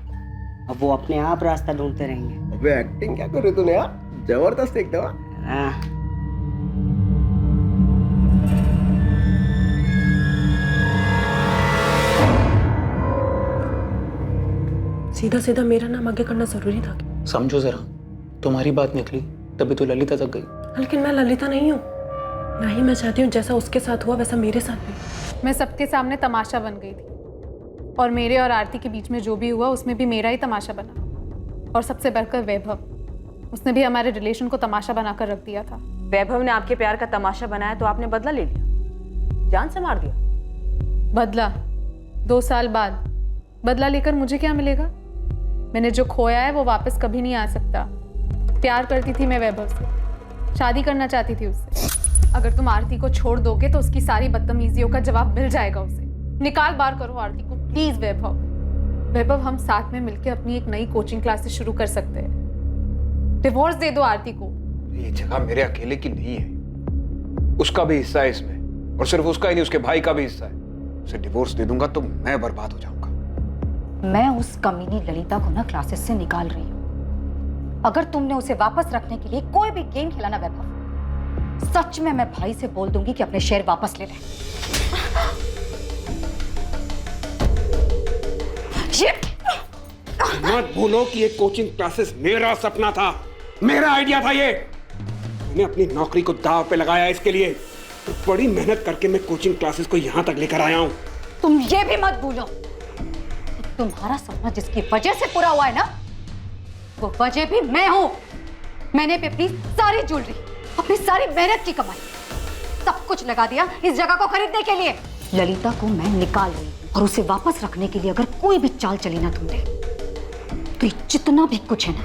अब वो अपने आप रास्ता ढूंढते रहेंगे। अबे एक्टिंग क्या कर रहे तूने यार, जबरदस्त एकदम। सीधा सीधा मेरा नाम आगे करना जरूरी था क्या? समझो जरा, तुम्हारी बात निकली तभी तो ललिता तक गई। लेकिन मैं ललिता नहीं हूँ, ना ही मैं चाहती हूँ जैसा उसके साथ हुआ वैसा मेरे साथ भी। मैं सबके सामने तमाशा बन गई थी, और मेरे और आरती के बीच में जो भी हुआ उसमें भी मेरा ही तमाशा बना। और सबसे बढ़कर वैभव, उसने भी हमारे रिलेशन को तमाशा बनाकर रख दिया था। वैभव ने आपके प्यार का तमाशा बनाया तो आपने बदला ले लिया, जान से मार दिया। बदला? 2 साल बाद बदला लेकर मुझे क्या मिलेगा? मैंने जो खोया है वो वापस कभी नहीं आ सकता। प्यार करती थी मैं वैभव से, शादी करना चाहती थी उससे। अगर तुम आरती को छोड़ दोगे तो उसकी सारी बदतमीजियों का जवाब मिल जाएगा उसे। निकाल बाहर करो आरती को प्लीज। वैभव, हम साथ में मिलकर अपनी एक नई कोचिंग क्लासेस शुरू कर सकते हैं। डिवोर्स दे दो आरती को। ये जगह मेरे अकेले की नहीं है, उसका भी हिस्सा है इसमें, और सिर्फ उसका ही नहीं उसके भाई का भी हिस्सा है। उसे डिवोर्स दे दूंगा तो मैं बर्बाद हो जाऊंगा। मैं उस कमीनी ललिता को ना क्लासेस से निकाल रही हूँ। अगर तुमने उसे वापस रखने के लिए कोई भी गेम खेला ना वैभव, सच में मैं भाई से बोल दूंगी कि अपने शेयर वापस ले ले। मत बोलो कि ये कोचिंग क्लासेस मेरा सपना था, मेरा आइडिया था ये। मैंने अपनी नौकरी को दांव पे लगाया इसके लिए, तो बड़ी मेहनत करके मैं कोचिंग क्लासेस को यहाँ तक लेकर आया हूँ। तुम ये भी मत भूलो, तुम्हारा सपना जिसकी वजह से पूरा हुआ है ना, वो वजह भी मैं हूं। मैंने भी अपनी सारी ज्वेलरी, अपनी सारी मेहनत की कमाई, सब कुछ लगा दिया इस जगह को खरीदने के लिए। ललिता को मैं निकाल रही हूं, और उसे वापस रखने के लिए अगर कोई भी चाल चली ना तुमने, तो ये जितना भी कुछ है ना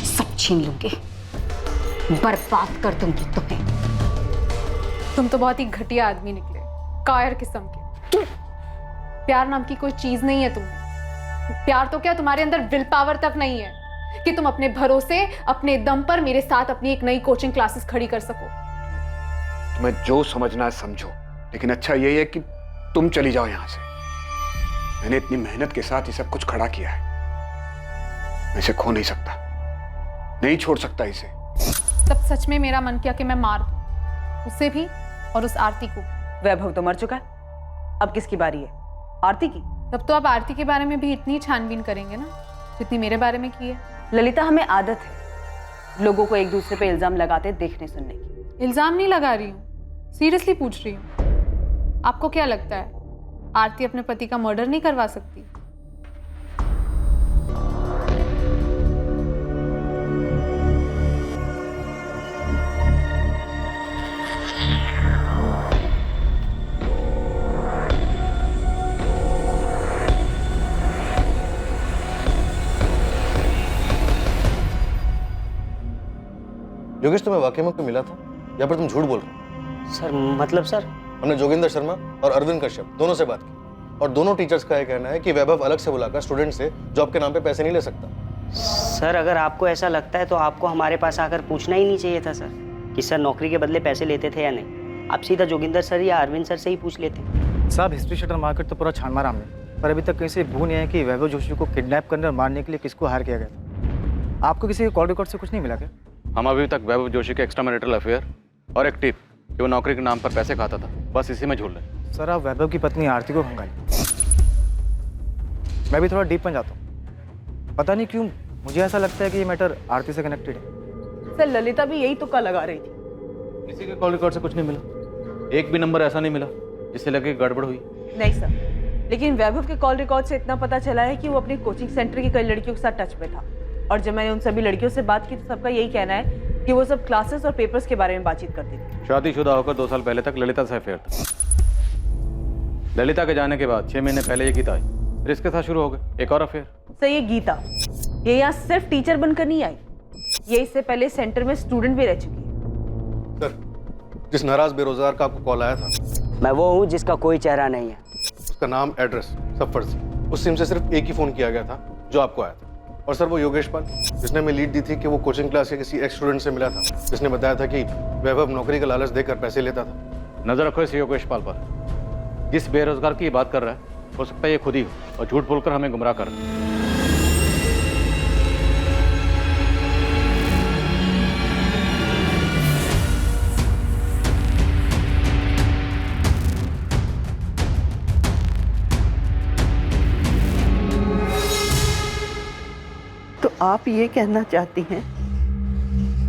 सब छीन लूंगी, बर्बाद कर दूंगी तुम्हें। तुम तो बहुत ही घटिया आदमी निकले, कायर किस्म के। प्यार नाम की कोई चीज नहीं है तुम्हें। प्यार तो क्या, तुम्हारे अंदर विल पावर तक नहीं है कि तुम अपने भरोसे, अपने दम पर मेरे साथ अपनी एक नई कोचिंग क्लासेस खड़ी कर सको। तुम्हें जो समझना है समझो, लेकिन अच्छा यही है कि तुम चली जाओ यहां से। मैंने इतनी मेहनत के साथ ये सब कुछ खड़ा किया है, मैं इसे खो नहीं सकता, नहीं छोड़ सकता इसे। तब सच में मेरा मन किया कि मैं मार दूं, उसे भी और उस आरती को। वैभव तो मर चुका है, अब किसकी बारी है? आरती की। तब तो आप आरती के बारे में भी इतनी छानबीन करेंगे ना जितनी मेरे बारे में की है। ललिता, हमें आदत है लोगों को एक दूसरे पे इल्जाम लगाते देखने सुनने की। इल्जाम नहीं लगा रही हूँ, सीरियसली पूछ रही हूँ। आपको क्या लगता है आरती अपने पति का मर्डर नहीं करवा सकती? योगेश, तुम्हें वाकई में कोई मिला था या फिर तुम झूठ बोल रहे हो? सर मतलब सर, हमने जोगिंदर शर्मा और अरविंद कश्यप दोनों से बात की और दोनों टीचर्स का यह कहना है कि वैभव अलग से बुलाकर स्टूडेंट से जॉब के नाम पे पैसे नहीं ले सकता। सर अगर आपको ऐसा लगता है तो आपको हमारे पास आकर पूछना ही नहीं चाहिए था सर कि सर नौकरी के बदले पैसे लेते थे या नहीं। आप सीधा जोगिंदर सर या अरविंद सर से ही पूछ लेते। साहब, हिस्ट्री शटर मार्केट तो पूरा छान मारा हमने, पर अभी तक कहीं से भू नहीं है कि वैभव जोशी को किडनैप करने और मारने के लिए किसको हायर किया गया था। आपको किसी कॉल रिकॉर्ड से कुछ नहीं मिला क्या? हम अभी तक वैभव जोशी के एक्स्ट्रा मैरिटल अफेयर और एक टिप कि वो नौकरी के नाम पर पैसे खाता था, बस इसी में झूल रहे। सर, आप वैभव की पत्नी आरती को खंगाली। मैं भी थोड़ा डीप में जाता हूँ, पता नहीं क्यों मुझे ऐसा लगता है कि ये मैटर आरती से कनेक्टेड है। सर ललिता भी यही तुक्का लगा रही थी। किसी के कॉल रिकॉर्ड से कुछ नहीं मिला, एक भी नंबर ऐसा नहीं मिला जिससे लगे गड़बड़ हुई। नहीं सर, लेकिन वैभव के कॉल रिकॉर्ड से इतना पता चला है कि वो अपनी कोचिंग सेंटर की कई लड़कियों के साथ टच में था और जब मैंने उन सभी लड़कियों से बात की तो सबका यही कहना है कि वो सब क्लासेस और पेपर्स के बारे में बातचीत करती थी। शादीशुदा होकर 2 साल पहले तक ललिता से अफेयर था। ललिता के जाने के बाद 6 महीने पहले ये गीता आई, फिर इसके साथ शुरू हो गए एक और अफेयर। सर ये गीता, ये यहाँ सिर्फ टीचर बनकर नहीं आई, ये इससे पहले सेंटर में स्टूडेंट भी रह चुकी है। सर, जिस नाराज बेरोजगार का आपको कॉल आया था, मैं वो हूँ जिसका कोई चेहरा नहीं है। उसका नाम, एड्रेस सब फर्जी। उस सिम से सिर्फ एक ही फोन किया गया था जो आपको आया था। और सर वो योगेश पाल जिसने हमें लीड दी थी कि वो कोचिंग क्लास के किसी एक्स स्टूडेंट से मिला था, जिसने बताया था कि वैभव नौकरी का लालच देकर पैसे लेता था। नजर रखो इस योगेश पाल पर, जिस बेरोजगार की ये बात कर रहा है हो सकता है ये खुद ही हो और झूठ बोलकर हमें गुमराह कर रहा है। तो आप ये कहना चाहती हैं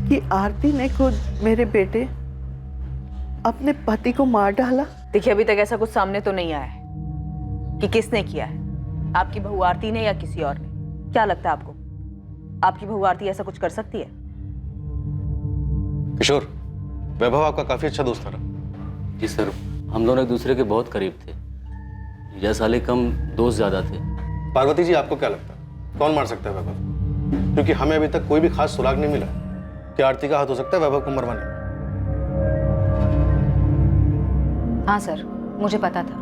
कि आरती ने खुद मेरे बेटे अपने पति को मार डाला? देखिए अभी तक ऐसा कुछ सामने तो नहीं आया है कि किसने किया है, आपकी बहू आरती ने या किसी और ने। क्या लगता है आपको, आपकी बहू आरती ऐसा कुछ कर सकती है? किशोर, वैभव आपका काफी अच्छा दोस्त था। जी सर, हम दोनों एक दूसरे के बहुत करीब थे, 10 साल कम दोस्त ज्यादा थे। पार्वती जी, आपको क्या लगता है कौन मार सकता है वैभव? क्योंकि हमें अभी तक कोई भी खास सुराग नहीं मिला कि आरती का हाथ हो सकता है वैभव को मरवाने में। हाँ सर, मुझे पता था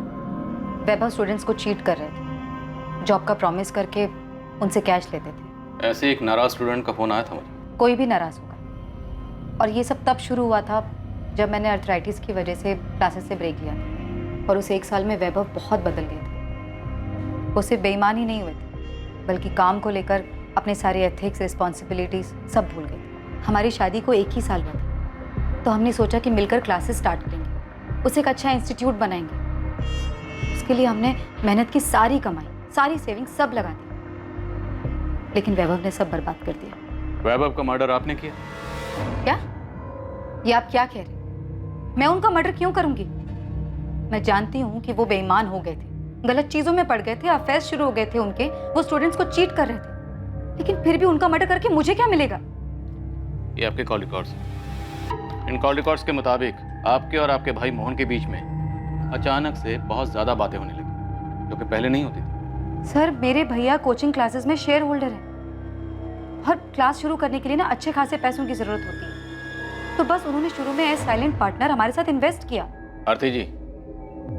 वैभव स्टूडेंट्स को चीट कर रहे थे, जॉब का प्रॉमिस करके उनसे कैश लेते थे। ऐसे एक नाराज स्टूडेंट का फोन आया था मुझे। कोई भी नाराज होगा, और ये सब तब शुरू हुआ था जब मैंने अर्थराइटिस की वजह से क्लासेस से ब्रेक लिया था। और उस 1 साल में वैभव बहुत बदल गए थे। वो सिर्फ बेईमान ही नहीं हुए थे, बल्कि काम को लेकर अपने सारे एथिक्स, रिस्पॉन्सिबिलिटीज सब भूल गए थे। हमारी शादी को 1 ही साल हुआ था, तो हमने सोचा कि मिलकर क्लासेस स्टार्ट करेंगे, उसे एक अच्छा इंस्टीट्यूट बनाएंगे। उसके लिए हमने मेहनत की सारी कमाई, सारी सेविंग सब लगा दी, लेकिन वैभव ने सब बर्बाद कर दिया। वैभव का मर्डर आपने किया? क्या? ये आप क्या कह रहे? मैं उनका मर्डर क्यों करूंगी? मैं जानती हूँ कि वो बेईमान हो गए थे, गलत चीजों में पड़ गए थे, अफेयर शुरू हो गए थे उनके, वो स्टूडेंट्स को चीट कर रहे थे, लेकिन फिर भी उनका मर्डर करके मुझे क्या मिलेगा? ये आपके कॉल रिकॉर्ड्स। इन कॉल रिकॉर्ड्स के मुताबिक आपके और आपके भाई मोहन के बीच में अचानक से बहुत ज्यादा बातें होने लगी, जो कि पहले नहीं होती थी। सर, मेरे भैया कोचिंग क्लासेस में शेयर होल्डर हैं और क्लास शुरू करने के लिए ना अच्छे खासे पैसों की जरूरत होती है, तो बस उन्होंने शुरू में एज साइलेंट पार्टनर हमारे साथ इन्वेस्ट किया। आरती जी,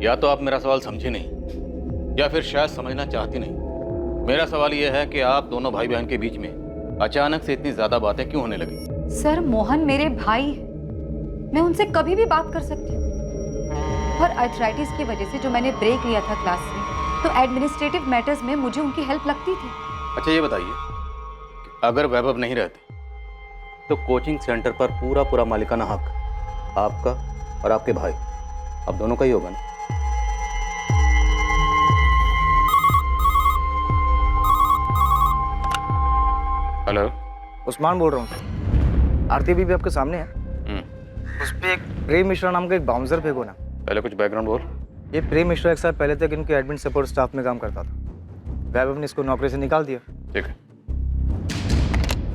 या तो आप मेरा सवाल समझे नहीं या फिर शायद समझना चाहती नहीं। मेरा सवाल यह है कि आप दोनों भाई बहन के बीच में अचानक से इतनी ज्यादा बातें क्यों होने लगी? सर मोहन मेरे भाई है, मैं उनसे कभी भी बात कर सकती हूँ। और आर्थराइटिस की वजह से जो मैंने ब्रेक लिया था क्लास में, तो एडमिनिस्ट्रेटिव मैटर्स में मुझे उनकी हेल्प लगती थी। अच्छा ये बताइए कि अगर वैभव नहीं रहते तो कोचिंग सेंटर पर पूरा पूरा मालिकाना हक आपका और आपके भाई, अब दोनों का ही होगा ना? हेलो, उस्मान बोल रहा हूँ। आरती भी आपके सामने है। उस पे एक प्रेम मिश्रा नाम का एक बाउंसर फेंको ना। पहले कुछ बैकग्राउंड बोल। ये प्रेम मिश्रा एक साल पहले तक इनके एडमिन सपोर्ट स्टाफ में काम करता था। वैभव ने इसको नौकरी से निकाल दिया। ठीक है,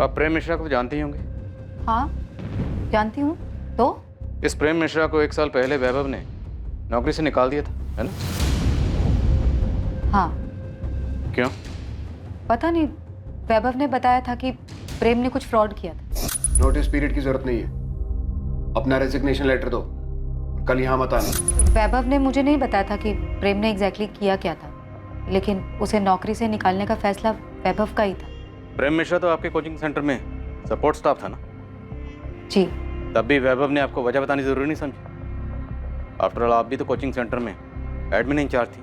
आप प्रेम मिश्रा को तो जानते ही होंगे। हाँ जानती हूँ। तो इस प्रेम मिश्रा को एक साल पहले वैभव ने नौकरी से निकाल दिया था, है ना? हाँ। क्यों? पता नहीं, वैभव ने बताया था कि प्रेम ने कुछ फ्रॉड किया था। नोटिस पीरियड की जरूरत नहीं है, अपना रेजिग्नेशन लेटर दो, कल यहाँ मत आना। वैभव ने मुझे नहीं बताया था कि प्रेम ने एग्जैक्टली किया क्या था, लेकिन उसे नौकरी से निकालने का फैसला वैभव का ही था। प्रेम मिश्रा तो आपके कोचिंग सेंटर में सपोर्ट स्टाफ था ना? जी। तब भी वैभव ने आपको वजह बतानी जरूरी नहीं समझी? आफ्टर ऑल आप भी तो कोचिंग सेंटर में एडमिन इंचार्ज थी।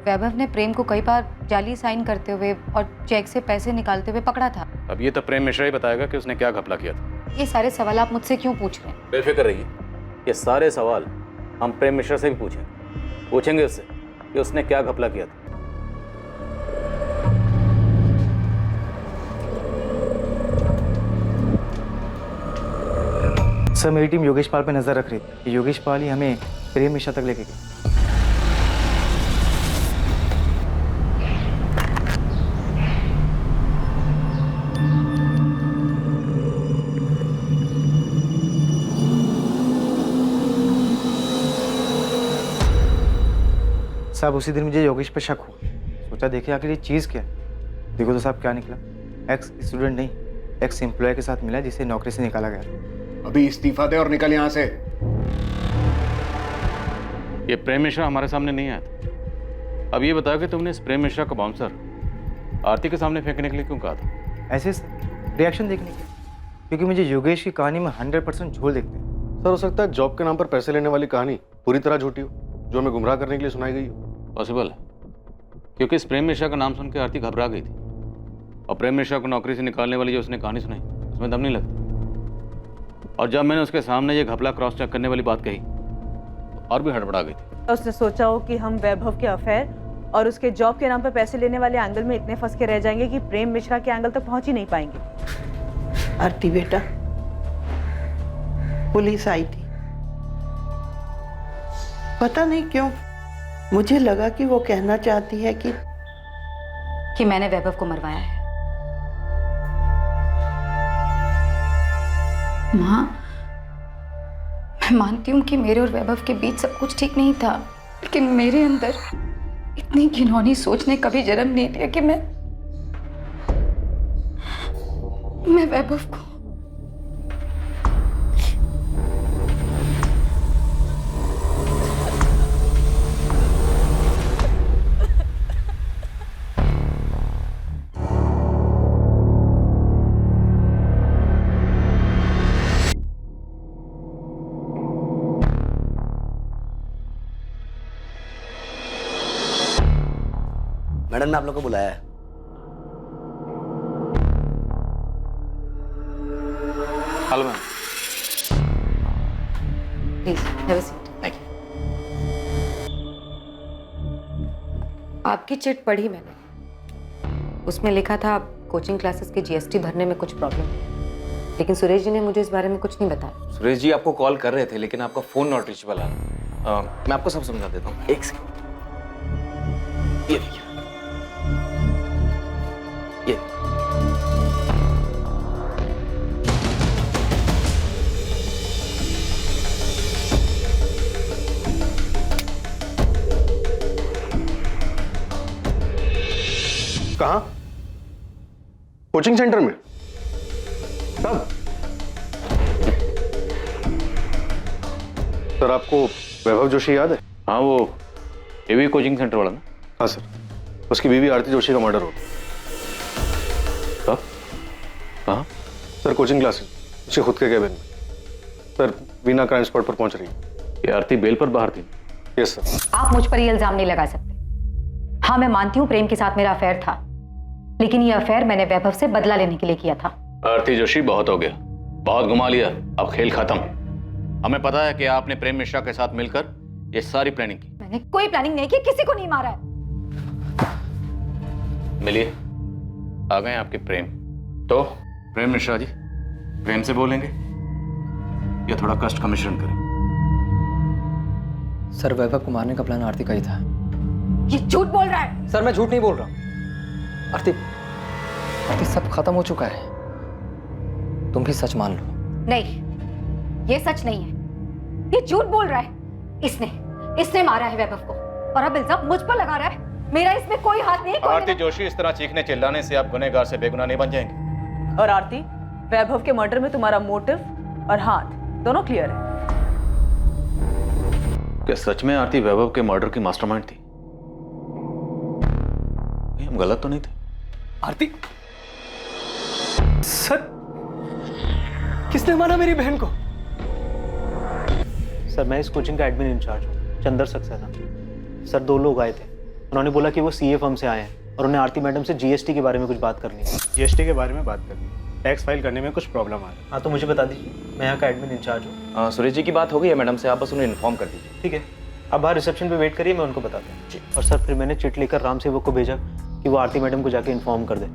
वैभव ने प्रेम को कई बार जाली साइन करते हुए और चेक से पैसे निकालते हुए पकड़ा था। अब ये तो प्रेम मिश्रा ही बताएगा कि उसने क्या घपला किया था। ये सारे सवाल आप मुझसे क्यों पूछ रहे हैं? बेफिक्र रहिए, ये सारे सवाल हम प्रेम मिश्रा से भी पूछेंगे उससे कि उसने क्या घपला किया था। सर मेरी टीम योगेश पाल पे नजर रख रही थी। योगेश पाल ही हमें प्रेम मिश्रा तक लेके गए। साहब उसी दिन मुझे योगेश पे शक हुआ, सोचा देखे आखिर ये चीज़ क्या है। देखो तो साहब क्या निकला, एक्स स्टूडेंट नहीं एक्स एम्प्लॉय के साथ मिला जिसे नौकरी से निकाला गया। अभी इस्तीफा दे और निकल यहाँ से। ये प्रेम मिश्रा हमारे सामने नहीं आया था। अब ये बताओ कि तुमने इस प्रेम मिश्रा को बाउंसर आरती के सामने फेंकने के लिए क्यों कहा था? ऐसे रिएक्शन देखने के, क्योंकि मुझे योगेश की कहानी में 100% झोल देखते हैं। सर हो सकता है जॉब के नाम पर पैसे लेने वाली कहानी पूरी तरह झूठी हो, जो हमें गुमराह करने के लिए सुनाई गई हो। पॉसिबल है, क्योंकि इस प्रेम मिश्रा का नाम सुन के आरती घबरा गई थी और प्रेम मिश्रा को नौकरी से निकालने वाली जो उसने कहानी सुनाई उसमें दम नहीं लगता। और जब मैंने उसके सामने ये घपला क्रॉस चेक करने वाली बात कही तो और भी हड़बड़ा गई थी। उसने सोचा हो कि हम वैभव के अफेयर और उसके जॉब के नाम पर पैसे लेने वाले एंगल में इतने फंस के रह जाएंगे कि प्रेम मिश्रा के एंगल तक पहुंच ही नहीं पाएंगे। आरती बेटा, पुलिस आई थी, पता नहीं क्यों मुझे लगा कि वो कहना चाहती है कि मैंने वैभव को मरवाया है। माँ, मैं मानती हूँ कि मेरे और वैभव के बीच सब कुछ ठीक नहीं था, लेकिन मेरे अंदर इतनी घिनौनी सोच ने कभी जन्म नहीं दिया कि मैं वैभव को मैडम ने आप लोग को बुलाया है। Hello ma'am. Please have a seat. आपकी चिट पढ़ी मैंने, उसमें लिखा था कोचिंग क्लासेस के जीएसटी भरने में कुछ प्रॉब्लम है, लेकिन सुरेश जी ने मुझे इस बारे में कुछ नहीं बताया। सुरेश जी आपको कॉल कर रहे थे लेकिन आपका फोन नॉट रीचेबल आ रहा। मैं आपको सब समझा देता हूँ, एक सेकंड। ये देखिए, ये कहाँ? कोचिंग सेंटर में? कब? सर आपको वैभव जोशी याद है? हाँ, वो एवी कोचिंग सेंटर वाला ना? हाँ सर। उसकी बीवी आरती जोशी का मर्डर हो गया। कब? कहाँ? सर कोचिंग क्लासेस, उसके खुद के केबिन में। सर वीना क्राइम स्पॉट पर पहुंच रही है। ये आरती बेल पर बाहर थी? Yes sir. आप मुझ पर ये इल्जाम नहीं लगा सकते। हाँ, मैं मानती हूँ प्रेम के साथ मेरा अफेयर था, लेकिन ये अफेयर मैंने वैभव से बदला लेने के लिए किया था। आरती जोशी, बहुत हो गया, बहुत घुमा लिया, अब खेल खत्म। हमें पता है कि आपने प्रेम मिश्रा के साथ मिलकर ये सारी प्लानिंग की। मैंने कोई प्लानिंग नहीं की, किसी को नहीं मारा है। मिलिए, आ गए आपके प्रेम। तो प्रेम मिश्रा जी, प्रेम से बोलेंगे या थोड़ा कष्ट का मिश्रण करें? सर वैभव को मारने का प्लान आरती का ही था। ये झूठ बोल रहा है। सर मैं झूठ नहीं बोल रहा हूँ। आरती, आरती सब खत्म हो चुका है, तुम भी सच मान लो। नहीं, ये सच नहीं है, ये झूठ बोल रहा है। इसने मारा है वैभव को और अब इल्जाम मुझ पर लगा रहा है। मेरा इसमें कोई हाथ नहीं है। आरती जोशी, इस तरह चीखने चिल्लाने से आप गुनहगार से बेगुनाह नहीं बन जाएंगे। और आरती, वैभव के मर्डर में तुम्हारा मोटिव और हाथ दोनों क्लियर है। क्या सच में आरती वैभव के मर्डर की मास्टरमाइंड थी? हम गलत तो नहीं थे? आरती, सर किसने मारा मेरी बहन को? सर मैं इस कोचिंग का एडमिन इंचार्ज हूँ, चंदर सक्सेना। सर 2 लोग आए थे, उन्होंने बोला कि वो सीए फर्म से आए हैं और उन्हें आरती मैडम से जीएसटी के बारे में कुछ बात करनी है। जीएसटी के बारे में बात करनी है, टैक्स फाइल करने में कुछ प्रॉब्लम आ रहा है। हाँ तो मुझे बता दीजिए, मैं यहाँ का एडमिन इंचार्ज हूँ। सुरेश जी की बात हो गई है मैडम से, आप बस उन्हें इन्फॉर्म कर दीजिए। ठीक है, आप बाहर रिसेप्शन पे वेट करिए, मैं उनको बताता हूँ जी। और सर फिर मैंने चिट लेकर राम सेवक को भेजा कि वो आरती मैडम को जाके इन्फॉर्म कर दे।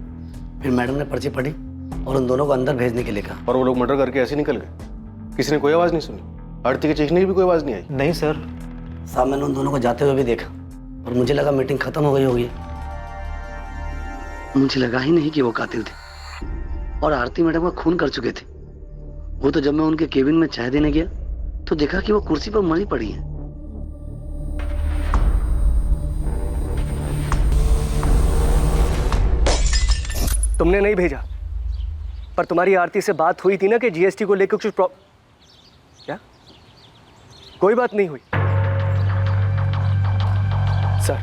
फिर मैडम ने पर्ची पढ़ी और उन दोनों को अंदर भेजने के लिए कहा। और वो लोग मर्डर करके ऐसे निकल गए, किसी ने कोई आवाज़ नहीं सुनी? आरती के चीखने की भी कोई आवाज़ नहीं आई? नहीं सर। साहब मैंने उन दोनों को जाते हुए भी देखा और मुझे लगा मीटिंग खत्म हो गई होगी। मुझे लगा ही नहीं कि वो कातिल थे और आरती मैडम का खून कर चुके थे। वो तो जब मैं उनके केबिन में चाय देने गया तो देखा कि वो कुर्सी पर मरी पड़ी है। तुमने नहीं भेजा, पर तुम्हारी आरती से बात हुई थी ना कि जीएसटी को लेकर कुछ क्या? कोई बात नहीं हुई। सर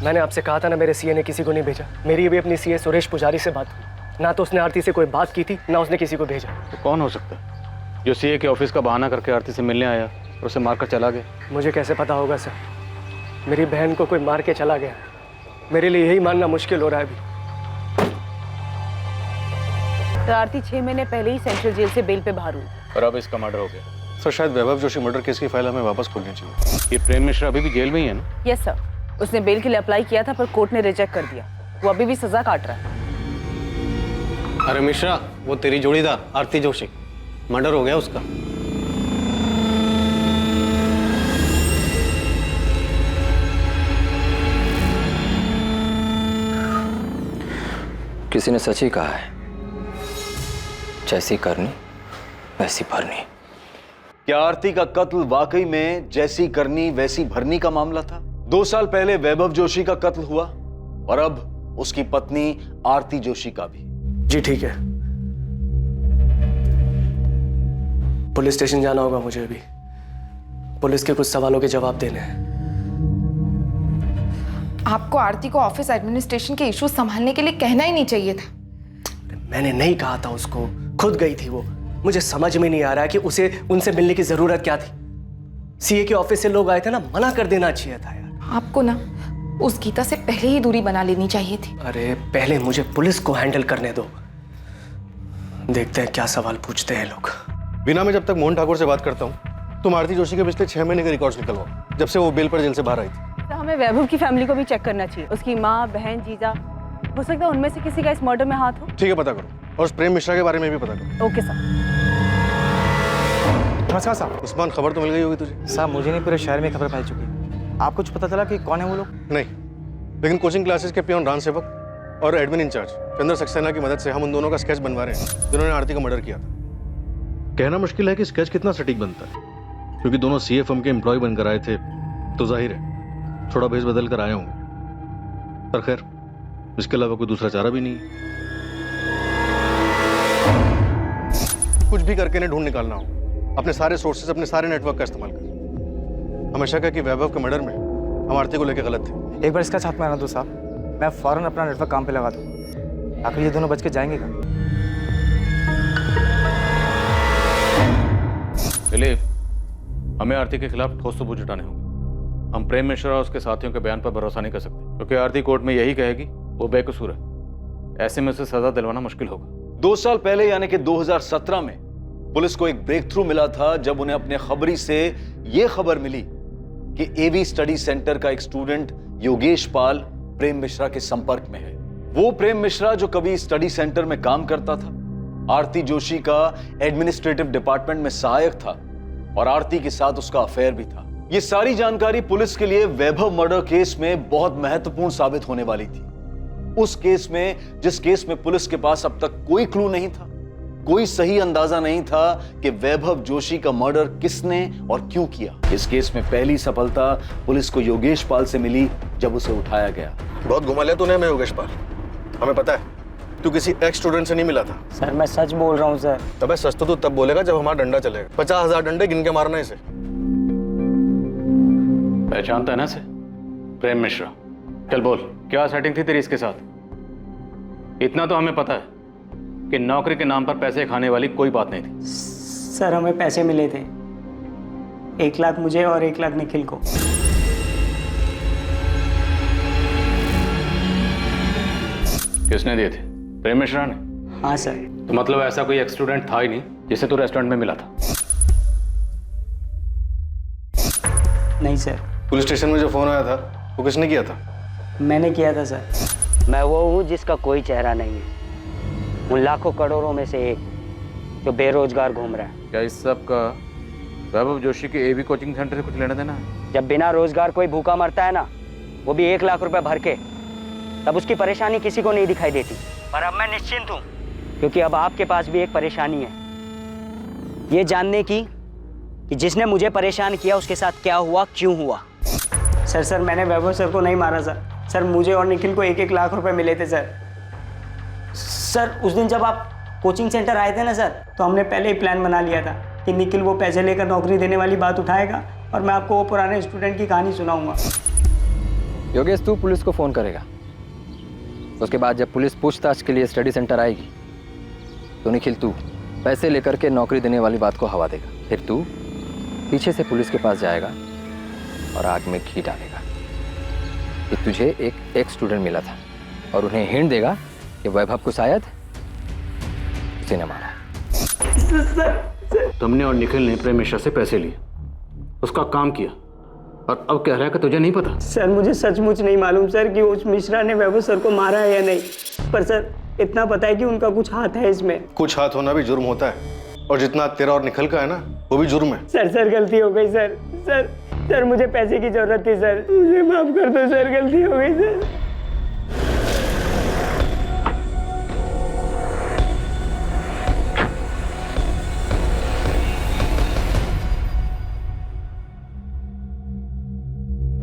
मैंने आपसे कहा था ना, मेरे सीए ने किसी को नहीं भेजा। मेरी भी अपनी सीए सुरेश पुजारी से बात हुई, ना तो उसने आरती से कोई बात की थी, ना उसने किसी को भेजा। तो कौन हो सकता है जो सीए के ऑफिस का बहाना करके आरती से मिलने आया और उसे मारकर चला गया? मुझे कैसे पता होगा सर? मेरी बहन को कोई मार के चला गया, मेरे लिए यही मानना मुश्किल हो रहा है अभी। तो आरती 6 महीने पहले ही सेंट्रल जेल से बेल पे बाहर हुई और अब इसका मर्डर हो गया। सर शायद वैभव जोशी मर्डर केस की फाइल हमें वापस खोलनी चाहिए। ये प्रेम मिश्रा अभी भी जेल में ही है ना? यस सर, उसने बेल के लिए अप्लाई किया था पर कोर्ट ने रिजेक्ट कर दिया। वो अभी भी सजा काट रहा है। अरे मिश्रा, वो तेरी जोड़ीदार आरती जोशी, मर्डर हो गया उसका। किसी ने सच ही कहा है, जैसी करनी वैसी भरनी। क्या आरती का कत्ल वाकई में जैसी करनी वैसी भरनी का मामला था? 2 साल पहले वैभव जोशी का कत्ल हुआ और अब उसकी पत्नी आरती जोशी का भी। जी ठीक है, पुलिस स्टेशन जाना होगा मुझे अभी। पुलिस के कुछ सवालों के जवाब देने हैं। आपको आरती को ऑफिस एडमिनिस्ट्रेशन के इश्यूज संभालने के लिए कहना ही नहीं चाहिए था। मैंने नहीं कहा था उसको, खुद गई थी वो। मुझे समझ में नहीं आ रहा है कि उसे उनसे मिलने की जरूरत क्या थी। सीए के ऑफिस से लोग आए थे ना, मना कर देना चाहिए था यार। आपको ना उस गीता से पहले ही दूरी बना लेनी चाहिए थी। अरे पहले मुझे पुलिस को हैंडल करने दो, देखते हैं क्या सवाल पूछते हैं लोग। बिना मैं जब तक मोहन ठाकुर से बात करता हूँ तुम आरती जोशी के पिछले 6 महीने के रिकॉर्ड्स निकलवाओ, जब से वो बेल पर जेल से बाहर आई थी। तो हमें वैभव की फैमिली को भी चेक करना चाहिए। उसकी माँ, बहन, जीजा, हो सकता है उनमें से किसी का इस मर्डर में हाथ हो। ठीक है, पता करो। और उस प्रेम मिश्रा के बारे में भी पता करो। Okay sir. नमस्कार साहब। उस्मान, खबर तो मिल गई होगी तुझे? साहब मुझे नहीं, पूरे शहर में खबर फैल चुकी है। आपको कुछ पता चला कि कौन है वो लोग? नहीं, लेकिन कोचिंग क्लासेस के पियोन राम सेवक और एडमिन इंचार्ज चंद्र सक्सेना की मदद से हम उन दोनों का स्केच बनवा रहे हैं जिन्होंने आरती का मर्डर किया था। कहना मुश्किल है कि स्केच कितना सटीक बनता है, क्योंकि दोनों सीए फर्म के एम्प्लॉय बनकर आए थे, तो जाहिर है थोड़ा भेस बदल कर आए होंगे। पर खैर, इसके अलावा कोई दूसरा चारा भी नहीं है। कुछ भी करके इन्हें ढूंढ निकालना हो, अपने सारे सोर्सेज, अपने सारे नेटवर्क का इस्तेमाल करें। हमेशा कहा कि वैभव के मर्डर में हम आरती को लेकर गलत थे। एक बार इसका छाप मारना दो साहब। मैं फ़ौरन अपना नेटवर्क काम पे लगा दूँ। आखिर ये दोनों बच के जाएंगे कहाँ? दिलीप, हमें आरती के खिलाफ ठोस सबूत जुटाने होंगे। हम प्रेम मिश्रा और उसके साथियों के बयान पर भरोसा नहीं कर सकते, क्योंकि आरती कोर्ट में यही कहेगी वो बेकसूर है। ऐसे में उसे सजा दिलवाना मुश्किल होगा। 2 साल पहले यानी कि 2017 में पुलिस को एक ब्रेक थ्रू मिला था जब उन्हें अपने खबरी से यह खबर मिली कि एवी स्टडी सेंटर का एक स्टूडेंट योगेश पाल प्रेम मिश्रा के संपर्क में है। वो प्रेम मिश्रा जो कभी स्टडी सेंटर में काम करता था, आरती जोशी का एडमिनिस्ट्रेटिव डिपार्टमेंट में सहायक था और आरती के साथ उसका अफेयर भी था। ये सारी जानकारी पुलिस के लिए वैभव मर्डर केस में बहुत महत्वपूर्ण साबित होने वाली थी। उस केस में, जिस केस में पुलिस के पास अब तक कोई क्लू नहीं था, कोई सही अंदाजा नहीं था कि वैभव जोशी का मर्डर किसने और क्यों किया। इस केस में पहली सफलता पुलिस को योगेश पाल से मिली जब उसे उठाया गया। बहुत घुमा लिया तूने हमें योगेश पाल। हमें पता है तू किसी एक्स स्टूडेंट से नहीं मिला था। सर मैं सच बोल रहा हूँ सर। अबे सच तो तू तब बोलेगा जब हमारा डंडा चलेगा। 50,000 डंडे गिन के मारना इसे। पहचानता है ना इसे? प्रेम मिश्रा। चल बोल, क्या सेटिंग थी तेरी इसके साथ? इतना तो हमें पता है कि नौकरी के नाम पर पैसे खाने वाली कोई बात नहीं थी। सर हमें पैसे मिले थे, 1 लाख मुझे और 1 लाख निखिल को। किसने दिए थे? प्रेम मिश्रा ने? हाँ सर। तो मतलब ऐसा कोई एक्स स्टूडेंट था ही नहीं जिसे तू रेस्टोरेंट में मिला था? नहीं सर। पुलिस स्टेशन में जो फोन आया था वो किसने किया था? मैंने किया था सर। मैं वो हूँ जिसका कोई चेहरा नहीं है, उन लाखों करोड़ों में से एक जो बेरोजगार घूम रहा है। क्या इस सब का वैभव जोशी के एवी कोचिंग सेंटर से कुछ लेना देना है? जब बिना रोजगार कोई भूखा मरता है ना, वो भी 1 लाख रुपए भर के, तब उसकी परेशानी किसी को नहीं दिखाई देती। पर अब मैं निश्चिंत हूँ, क्योंकि अब आपके पास भी एक परेशानी है, ये जानने की कि जिसने मुझे परेशान किया उसके साथ क्या हुआ, क्यों हुआ। सर मैंने वैभव सर को नहीं मारा सर। सर मुझे और निखिल को 1-1 लाख रुपए मिले थे सर। सर उस दिन जब आप कोचिंग सेंटर आए थे ना सर, तो हमने पहले ही प्लान बना लिया था कि निखिल वो पैसे लेकर नौकरी देने वाली बात उठाएगा और मैं आपको वो पुराने स्टूडेंट की कहानी सुनाऊंगा। योगेश तू पुलिस को फ़ोन करेगा, उसके बाद जब पुलिस पूछताछ के लिए स्टडी सेंटर आएगी तो निखिल तू पैसे लेकर के नौकरी देने वाली बात को हवा देगा। फिर तू पीछे से पुलिस के पास जाएगा और आग में घी डालेगा कि तुझे एक स्टूडेंट मिला था और उन्हें हिंट देगा कि वैभव को शायद उसी ने मारा। तुमने और निखिल ने प्रेम मिश्रा से पैसे लिए, उसका काम किया, और अब कह रहा है कि तुझे नहीं पता। सर मुझे सचमुच नहीं मालूम सर कि उस मिश्रा ने वैभव सर को मारा है या नहीं, पर सर इतना पता है कि उनका कुछ हाथ है इसमें। कुछ हाथ होना भी जुर्म होता है, और जितना तेरा और निखिल का है ना वो भी जुर्म है। सर गलती हो गई सर मुझे पैसे की जरूरत थी सर, मुझे माफ कर दो सर, गलती हो गई सर।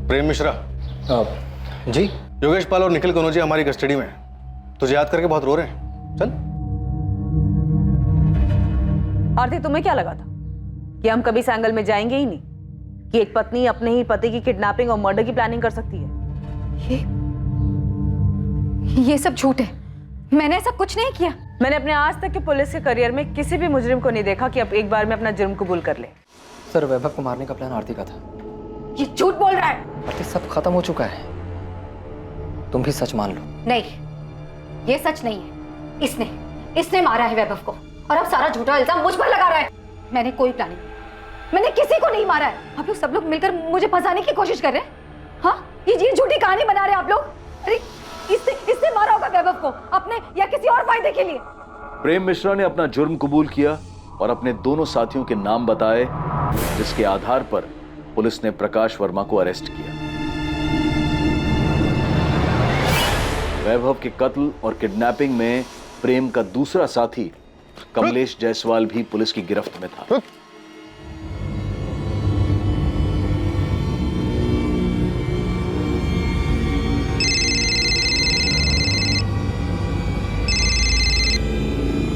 प्रेम मिश्रा। जी। योगेश पाल और निखिल कनौजिया हमारी कस्टडी में है। तुझे याद करके बहुत रो रहे हैं। चल। आरती तुम्हें क्या लगा था कि हम कभी इस एंगल में जाएंगे ही नहीं, कि एक पत्नी अपने ही पति की किडनैपिंग और मर्डर की प्लानिंग कर सकती है? ये सब झूठ है, मैंने ऐसा कुछ नहीं किया। मैंने अपने आज तक के पुलिस के करियर में किसी भी मुजरिम को नहीं देखा कि अब एक बार में अपना जुर्म कबूल कर ले। सर वैभव को मारने का प्लान आरती का था। ये झूठ बोल रहा है। आरती सब खत्म हो चुका है, तुम भी सच मान लो। नहीं, ये सच नहीं है। इसने मारा है वैभव को और अब सारा झूठा इल्जाम मुझ पर लगा रहा है। मैंने कोई प्लानिंग, मैंने किसी को नहीं मारा है। आप लोग सब लोग मिलकर मुझे फंसाने की कोशिश कर रहे हैं। हाँ, ये झूठी कहानी बना रहे हैं आप लोग। अरे इसने मारा होगा वैभव को अपने या किसी और फायदे के लिए। प्रेम मिश्रा ने अपना जुर्म कबूल किया और अपने दोनों साथियों के नाम बताए, जिसके आधार पर पुलिस ने प्रकाश वर्मा को अरेस्ट किया। वैभव के कत्ल और किडनैपिंग में प्रेम का दूसरा साथी कमलेश जायसवाल भी पुलिस की गिरफ्त में था।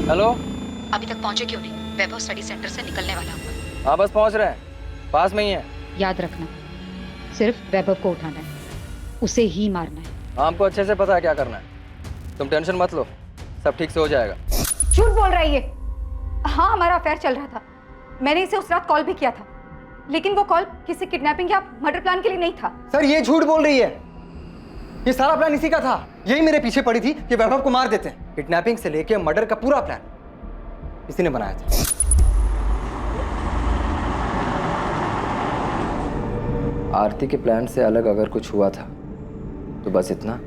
हेलो। अभी तक पहुंचे क्यों नहीं? वैभव स्टडी सेंटर से निकलने वाला होगा। हाँ बस पहुंच रहे हैं, पास में ही है। याद रखना, सिर्फ वैभव को उठाना है, उसे ही मारना है। हमको अच्छे से पता है क्या करना है, तुम टेंशन मत लो, सब ठीक से हो जाएगा। झूठ बोल रहा है ये। हाँ, हमारा अफेयर चल रहा था। मैंने इसे उस रात कॉल भी किया था, लेकिन वो कॉल किसी किडनैपिंग या मर्डर प्लान के लिए नहीं था। सर ये झूठ बोल रही है, ये सारा प्लान इसी का था। यही मेरे पीछे पड़ी थी कि वैभव को मार देते हैं। किडनैपिंग से लेके मर्डर का पूरा प्लान इसी ने बनाया था। आरती के प्लान से अलग अगर कुछ हुआ था तो बस इतना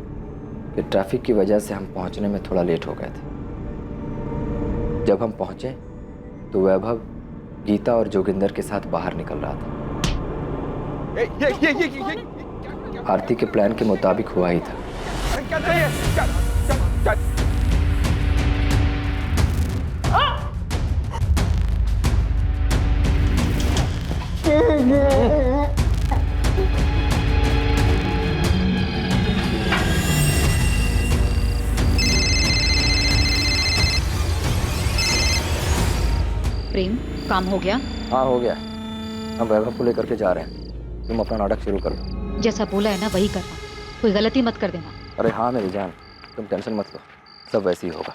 कि ट्रैफिक की वजह से हम पहुंचने में थोड़ा लेट हो गए थे। जब हम पहुंचे तो वैभव गीता और जोगिंदर के साथ बाहर निकल रहा था। आरती के प्लान के मुताबिक हुआ ही था। प्रेम, काम हो गया? हाँ हो गया, हम वैभव को लेकर के जा रहे हैं। तुम अपना नाटक शुरू कर दो। जैसा बोला है ना वही करना, कोई गलती मत कर देना। अरे हाँ मेरी जान, तुम टेंशन मत लो, सब वैसे ही होगा।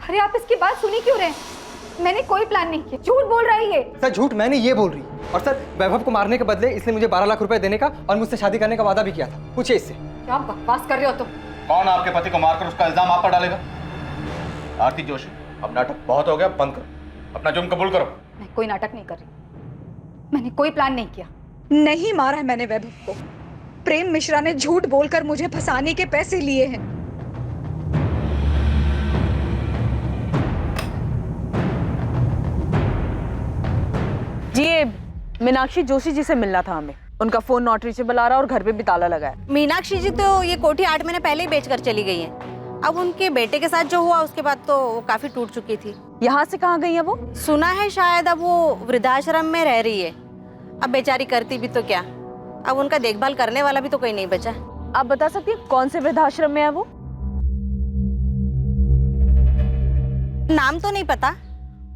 अरे आप इसकी बात सुनी क्यों रहे हैं? मैंने कोई प्लान नहीं किया। झूठ बोल रहा है ये। सर झूठ मैंने ये बोल रही है, और सर वैभव को मारने के बदले इसने मुझे 12 लाख रुपए देने का और मुझसे शादी करने का वादा भी किया था। पूछिए इससे। क्या बकवास कर रहे हो तुम? कौन आपके पति को मारकर उसका इल्जाम आप पर डालेगा? आरती जोशी, अब नाटक बहुत हो गया, बंद करो, अपना जुर्म कबूल करो। मैं कोई नाटक नहीं कर रही, मैंने कोई प्लान नहीं किया। नहीं मारा है मैंने वैभव को। प्रेम मिश्रा ने झूठ बोलकर मुझे फंसाने के पैसे लिए हैं। जी ये मीनाक्षी जोशी जी से मिलना था हमें। उनका फोन नॉट रीचेबल आ रहा और घर पे भी ताला लगा है। मीनाक्षी जी तो ये कोठी 8 महीने पहले ही बेचकर चली गई हैं। अब उनके बेटे के साथ जो हुआ उसके बाद तो वो काफी टूट चुकी थी। यहाँ से कहाँ गई है वो? सुना है शायद अब वो वृद्धाश्रम में रह रही है। अब बेचारी करती भी तो क्या, अब उनका देखभाल करने वाला भी तो कोई नहीं बचा। आप बता सकती हैं कौन से वृद्धाश्रम में है वो? नाम तो नहीं पता,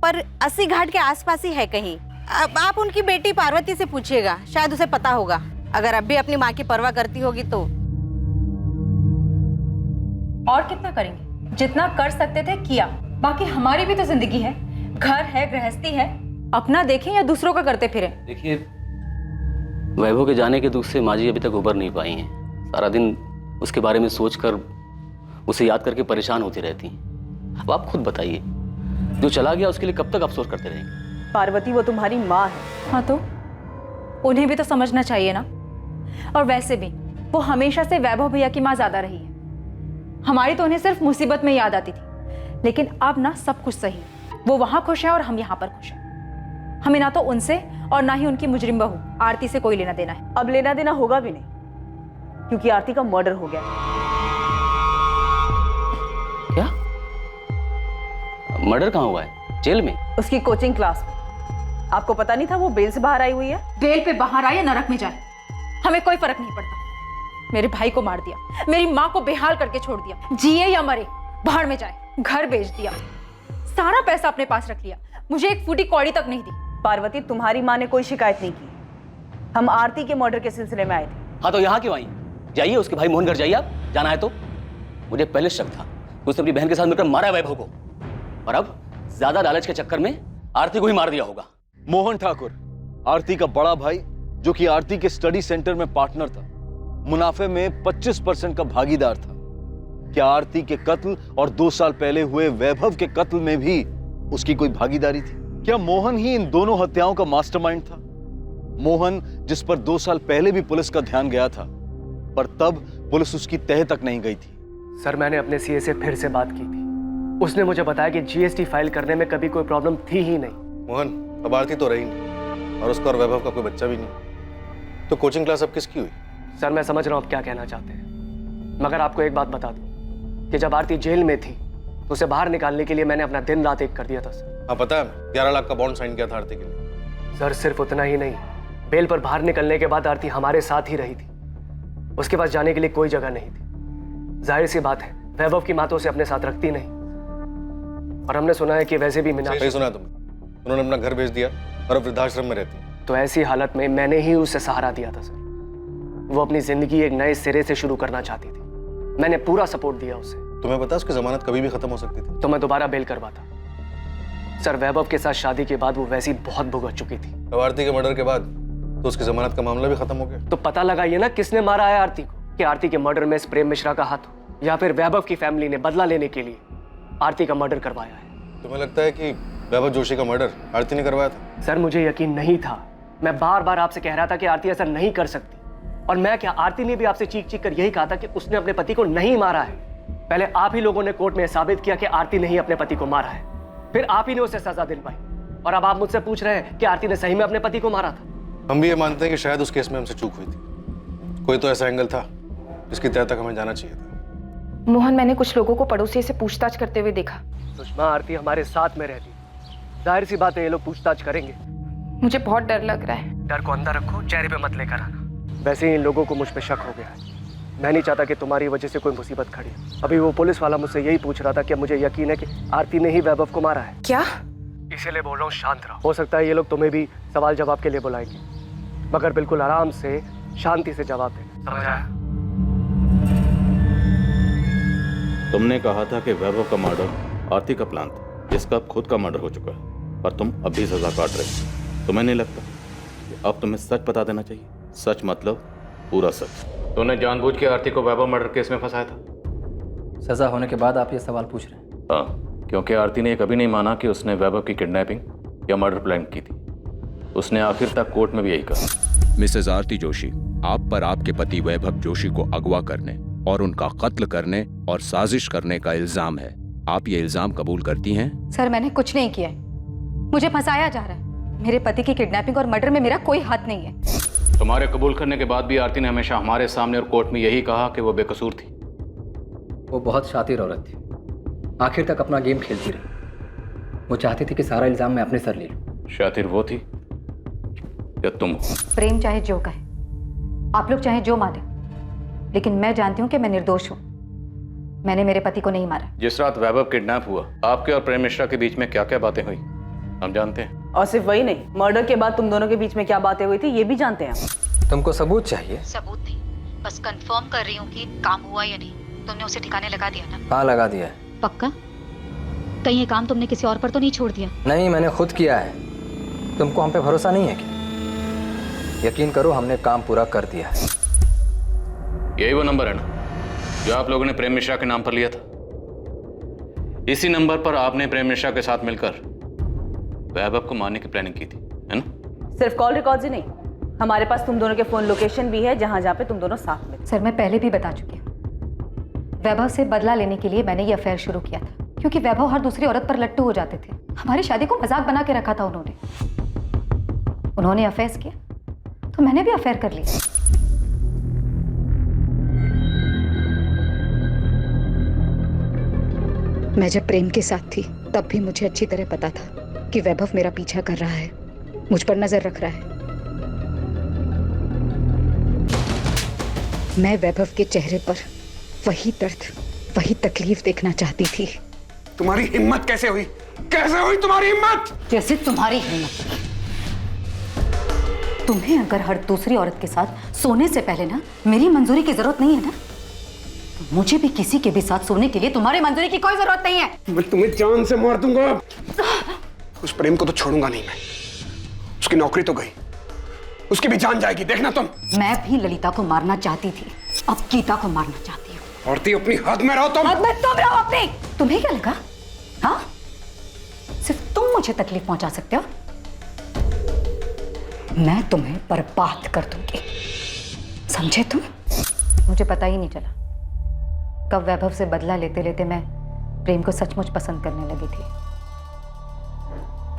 पर 80 घाट के आसपास ही है कहीं। अब आप उनकी बेटी पार्वती से पूछिएगा, शायद उसे पता होगा। अगर अब भी अपनी माँ की परवाह करती होगी तो। और कितना करेंगे? जितना कर सकते थे किया। बाकी हमारी भी तो जिंदगी है, घर है, गृहस्थी है। अपना देखें या दूसरों का करते फिरें। देखिए, वैभव के जाने के दुख से माँ जी अभी तक उबर नहीं पाई हैं। सारा दिन उसके बारे में सोचकर, उसे याद करके परेशान होती रहती हैं। अब आप खुद बताइए, जो चला गया उसके लिए कब तक अफसोस करते रहेंगे? पार्वती वो तुम्हारी माँ है। हाँ तो उन्हें भी तो समझना चाहिए ना। और वैसे भी वो हमेशा से वैभव भैया की माँ ज्यादा रही है। हमारी तो उन्हें सिर्फ मुसीबत में याद आती थी, लेकिन अब ना सब कुछ सही है। वो वहां खुश है और हम यहाँ पर खुश हैं। हमें ना तो उनसे और ना ही उनकी मुजरिम बहू आरती से कोई लेना देना है। अब लेना देना होगा भी नहीं, क्योंकि आरती का मर्डर हो गया। क्या? मर्डर कहाँ हुआ है? जेल में? उसकी कोचिंग क्लास में। आपको पता नहीं था वो बेल से बाहर आई हुई है? बेल पे बाहर आए या नरक में जाए, हमें कोई फर्क नहीं पड़ता। मेरे भाई को मार दिया, मेरी माँ को बेहाल करके छोड़ दिया। जिए या मरे, बाहर में जाए। घर बेच दिया, सारा पैसा अपने पास रख लिया, मुझे एक फूटी कौड़ी तक नहीं दी। पार्वती, तुम्हारी माँ ने कोई शिकायत नहीं की। हम आरती के मर्डर के सिलसिले में आए थे। हाँ तो यहाँ क्यों आई? जाइए उसके भाई मोहन घर जाइए, आप जाना है तो। मुझे पहले शक था उसने अपनी बहन के साथ मिलकर मारा वैभव को, और अब ज्यादा लालच के चक्कर में आरती को ही मार दिया होगा। मोहन ठाकुर, आरती का बड़ा भाई, जो कि आरती के स्टडी सेंटर में पार्टनर था, मुनाफे में 25% का भागीदार था। क्या आरती के कत्ल और 2 साल पहले हुए वैभव के कत्ल में भी उसकी कोई भागीदारी थी? क्या मोहन ही इन दोनों हत्याओं का मास्टरमाइंड था? मोहन, जिस पर 2 साल पहले भी पुलिस का ध्यान गया था, पर तब पुलिस उसकी तह तक नहीं गई थी। सर, मैंने अपने सीए से फिर से बात की थी। उसने मुझे बताया कि जीएसटी फाइल करने में कभी कोई प्रॉब्लम थी ही नहीं। मोहन, अब आरती तो रही नहीं, और उसका और वैभव का कोई बच्चा भी नहीं। तो कोचिंग क्लास अब किसकी हुई? सर, मैं समझ रहा हूँ आप क्या कहना चाहते हैं, मगर आपको एक बात बता दूं कि जब आरती जेल में थी तो उसे बाहर निकालने के लिए मैंने अपना दिन रात एक कर दिया था सर। हाँ पता है, 11 लाख का बॉन्ड साइन किया था आरती के लिए। सर, सिर्फ उतना ही नहीं, बेल पर बाहर निकलने के बाद आरती हमारे साथ ही रही थी। उसके पास जाने के लिए कोई जगह नहीं थी। जाहिर सी बात है, वैभव की माँ तो उसे अपने साथ रखती नहीं। और हमने सुना है कि वैसे भी मीनाक्षी। सही सुना तुमने, उन्होंने अपना घर बेच दिया और अब वृद्धाश्रम में रहती है। तो ऐसी हालत में मैंने ही उसे सहारा दिया था सर। वो अपनी जिंदगी एक नए सिरे से शुरू करना चाहती थी, मैंने पूरा सपोर्ट दिया उसे। तुम्हें पता है उसकी जमानत कभी भी खत्म हो सकती थी। तो मैं दोबारा बेल करवाता। सर वैभव के साथ शादी के बाद वो वैसी बहुत भुगत चुकी थी। अब आरती के मर्डर के बाद तो उसकी जमानत का मामला भी खत्म हो गया। तो पता लगाइए ना किसने मारा है आरती को, कि आरती के मर्डर में इस प्रेम मिश्रा का हाथ हो या फिर वैभव की फैमिली ने बदला लेने के लिए आरती का मर्डर करवाया है। तुम्हें लगता है कि वैभव जोशी का मर्डर आरती ने करवाया था? सर मुझे यकीन नहीं था। मैं बार बार आपसे कह रहा था कि आरती ऐसा नहीं कर सकती। और मैं क्या, आरती ने भी आपसे चीख चीख कर यही कहा था कि उसने अपने पति को नहीं मारा है। पहले आप ही लोगों ने कोर्ट में साबित किया कि आरती ने ही अपने पति को मारा है, फिर आप ही ने उसे सजा दिलवाई, और अब आप मुझसे पूछ रहे हैं कि आरती ने सही में अपने पति को मारा था। हम भी ये मानते हैं कि शायद उस केस में हमसे चूक हुई थी। कोई तो ऐसा एंगल था जिसकी तह तक हमें जाना चाहिए था। मोहन, मैंने कुछ लोगों को पड़ोसी से पूछताछ करते हुए देखा। सुषमा, आरती हमारे साथ में रहती, जाहिर सी बात है ये लोग पूछताछ करेंगे। मुझे बहुत डर लग रहा है। डर को अंदर रखो, चेहरे पे मत लेकर आना। वैसे ही इन लोगों को मुझ पे शक हो गया है। मैं नहीं चाहता कि तुम्हारी वजह से कोई मुसीबत खड़ी। अभी वो पुलिस वाला मुझसे यही पूछ रहा था कि मुझे यकीन है कि आरती ने ही वैभव को मारा है। क्या? इसीलिए बोल रहा हूँ शांत रहो। हो सकता है ये लोग तुम्हें भी सवाल जवाब के लिए बुलाएंगे, मगर बिल्कुल आराम से शांति से जवाब देना, समझ आया? तुमने कहा था कि वैभव का मर्डर आरती का प्लान था, जिसका अब खुद का मर्डर हो चुका है, पर तुम अभी सजा काट रहे हो। तुम्हें नहीं लगता कि अब तुम्हें सच बता देना चाहिए? सच मतलब पूरा सच। तूने जानबूझ के आरती को वैभव मर्डर केस में फंसाया था? सजा होने के बाद आप ये सवाल पूछ रहे हैं? हाँ, क्योंकि आरती ने कभी नहीं माना कि उसने वैभव की किडनैपिंग या मर्डर प्लान की थी। उसने आखिर तक कोर्ट में भी यही कहा। मिसेस आरती जोशी, आप पर आपके पति वैभव जोशी को अगवा करने और उनका कत्ल करने और साजिश करने का इल्जाम है। आप ये इल्जाम कबूल करती हैं? सर मैंने कुछ नहीं किया है, मुझे फंसाया जा रहा है। मेरे पति की किडनैपिंग और मर्डर में मेरा कोई हाथ नहीं है। तुम्हारे कबूल करने के बाद भी आरती ने हमेशा हमारे सामने और कोर्ट में यही कहा कि वो बेकसूर थी। वो बहुत शातिर औरत थी, आखिर तक अपना गेम खेलती रही। वो चाहती थी कि सारा इल्जाम मैं अपने सर ले लूं। शातिर वो थी या तुम? प्रेम चाहे जो कहे, आप लोग चाहे जो माने, लेकिन मैं जानती हूँ कि मैं निर्दोष हूँ। मैंने मेरे पति को नहीं मारा। जिस रात वैभव किडनैप हुआ, आपके और प्रेम मिश्रा के बीच में क्या क्या बातें हुई हम जानते हैं। और सिर्फ वही नहीं, मर्डर के बाद तुम दोनों के बीच में क्या बातें हुई थी ये भी जानते हैं हम। तुमको सबूत चाहिए? सबूत नहीं, बस कंफर्म कर रही हूँ कि काम हुआ या नहीं। तुमने उसे ठिकाने लगा दिया ना? हाँ लगा दिया है। पक्का? कहीं ये काम तुमने किसी और पर तो नहीं छोड़ दिया? नहीं, मैंने खुद किया है। तुमको हम पे भरोसा नहीं है क्या? यकीन करो, हमने काम पूरा कर दिया है। यही वो नंबर है ना जो आप लोगों ने प्रेम मिश्रा के नाम पर लिया था? इसी नंबर पर आपने प्रेम मिश्रा के साथ मिलकर वैभव को मारने की प्लानिंग की थी, है ना? सिर्फ कॉल रिकॉर्ड्स ही नहीं, हमारे पास तुम दोनों के फोन लोकेशन भी है जहां जहां पे तुम दोनों साथ में। सर मैं पहले भी बता चुकी हूँ, वैभव से बदला लेने के लिए मैंने ये अफेयर शुरू किया था, क्योंकि वैभव हर दूसरी औरत पर लट्टू हो जाते थे। हमारी शादी को मजाक बना के रखा था उन्होंने अफेयर्स किया तो मैंने भी अफेयर कर लिया। मैं जब प्रेम के साथ थी तब भी मुझे अच्छी तरह पता था कि वैभव मेरा पीछा कर रहा है, मुझ पर नजर रख रहा है। मैं वैभव के चेहरे पर वही दर्द, वही तकलीफ देखना चाहती थी। तुम्हारी हिम्मत कैसे हुई? कैसे हुई तुम्हारी हिम्मत? जैसे तुम्हारी हिम्मत। तुम्हें अगर हर दूसरी औरत के साथ सोने से पहले ना मेरी मंजूरी की जरूरत नहीं है ना, तो मुझे भी किसी के भी साथ सोने के लिए तुम्हारी मंजूरी की कोई जरूरत नहीं है। मैं तुम्हें जान से मार दूंगा। उस प्रेम को तो छोड़ूंगा नहीं मैं। उसकी नौकरी तो गई, उसकी भी जान जाएगी, देखना तुम। मैं भी ललिता को मारना चाहती थी, अब गीता को मारना चाहती हूँ। औरती अपनी हद में रहो तुम। हद में तुम रहो अपनी। तुम्हें क्या लगा? हाँ, सिर्फ तुम मुझे तकलीफ पहुंचा सकते हो। मैं तुम्हें बर्बाद कर दूंगी, समझे तुम? मुझे पता ही नहीं चला कब वैभव से बदला लेते लेते मैं प्रेम को सचमुच पसंद करने लगी थी।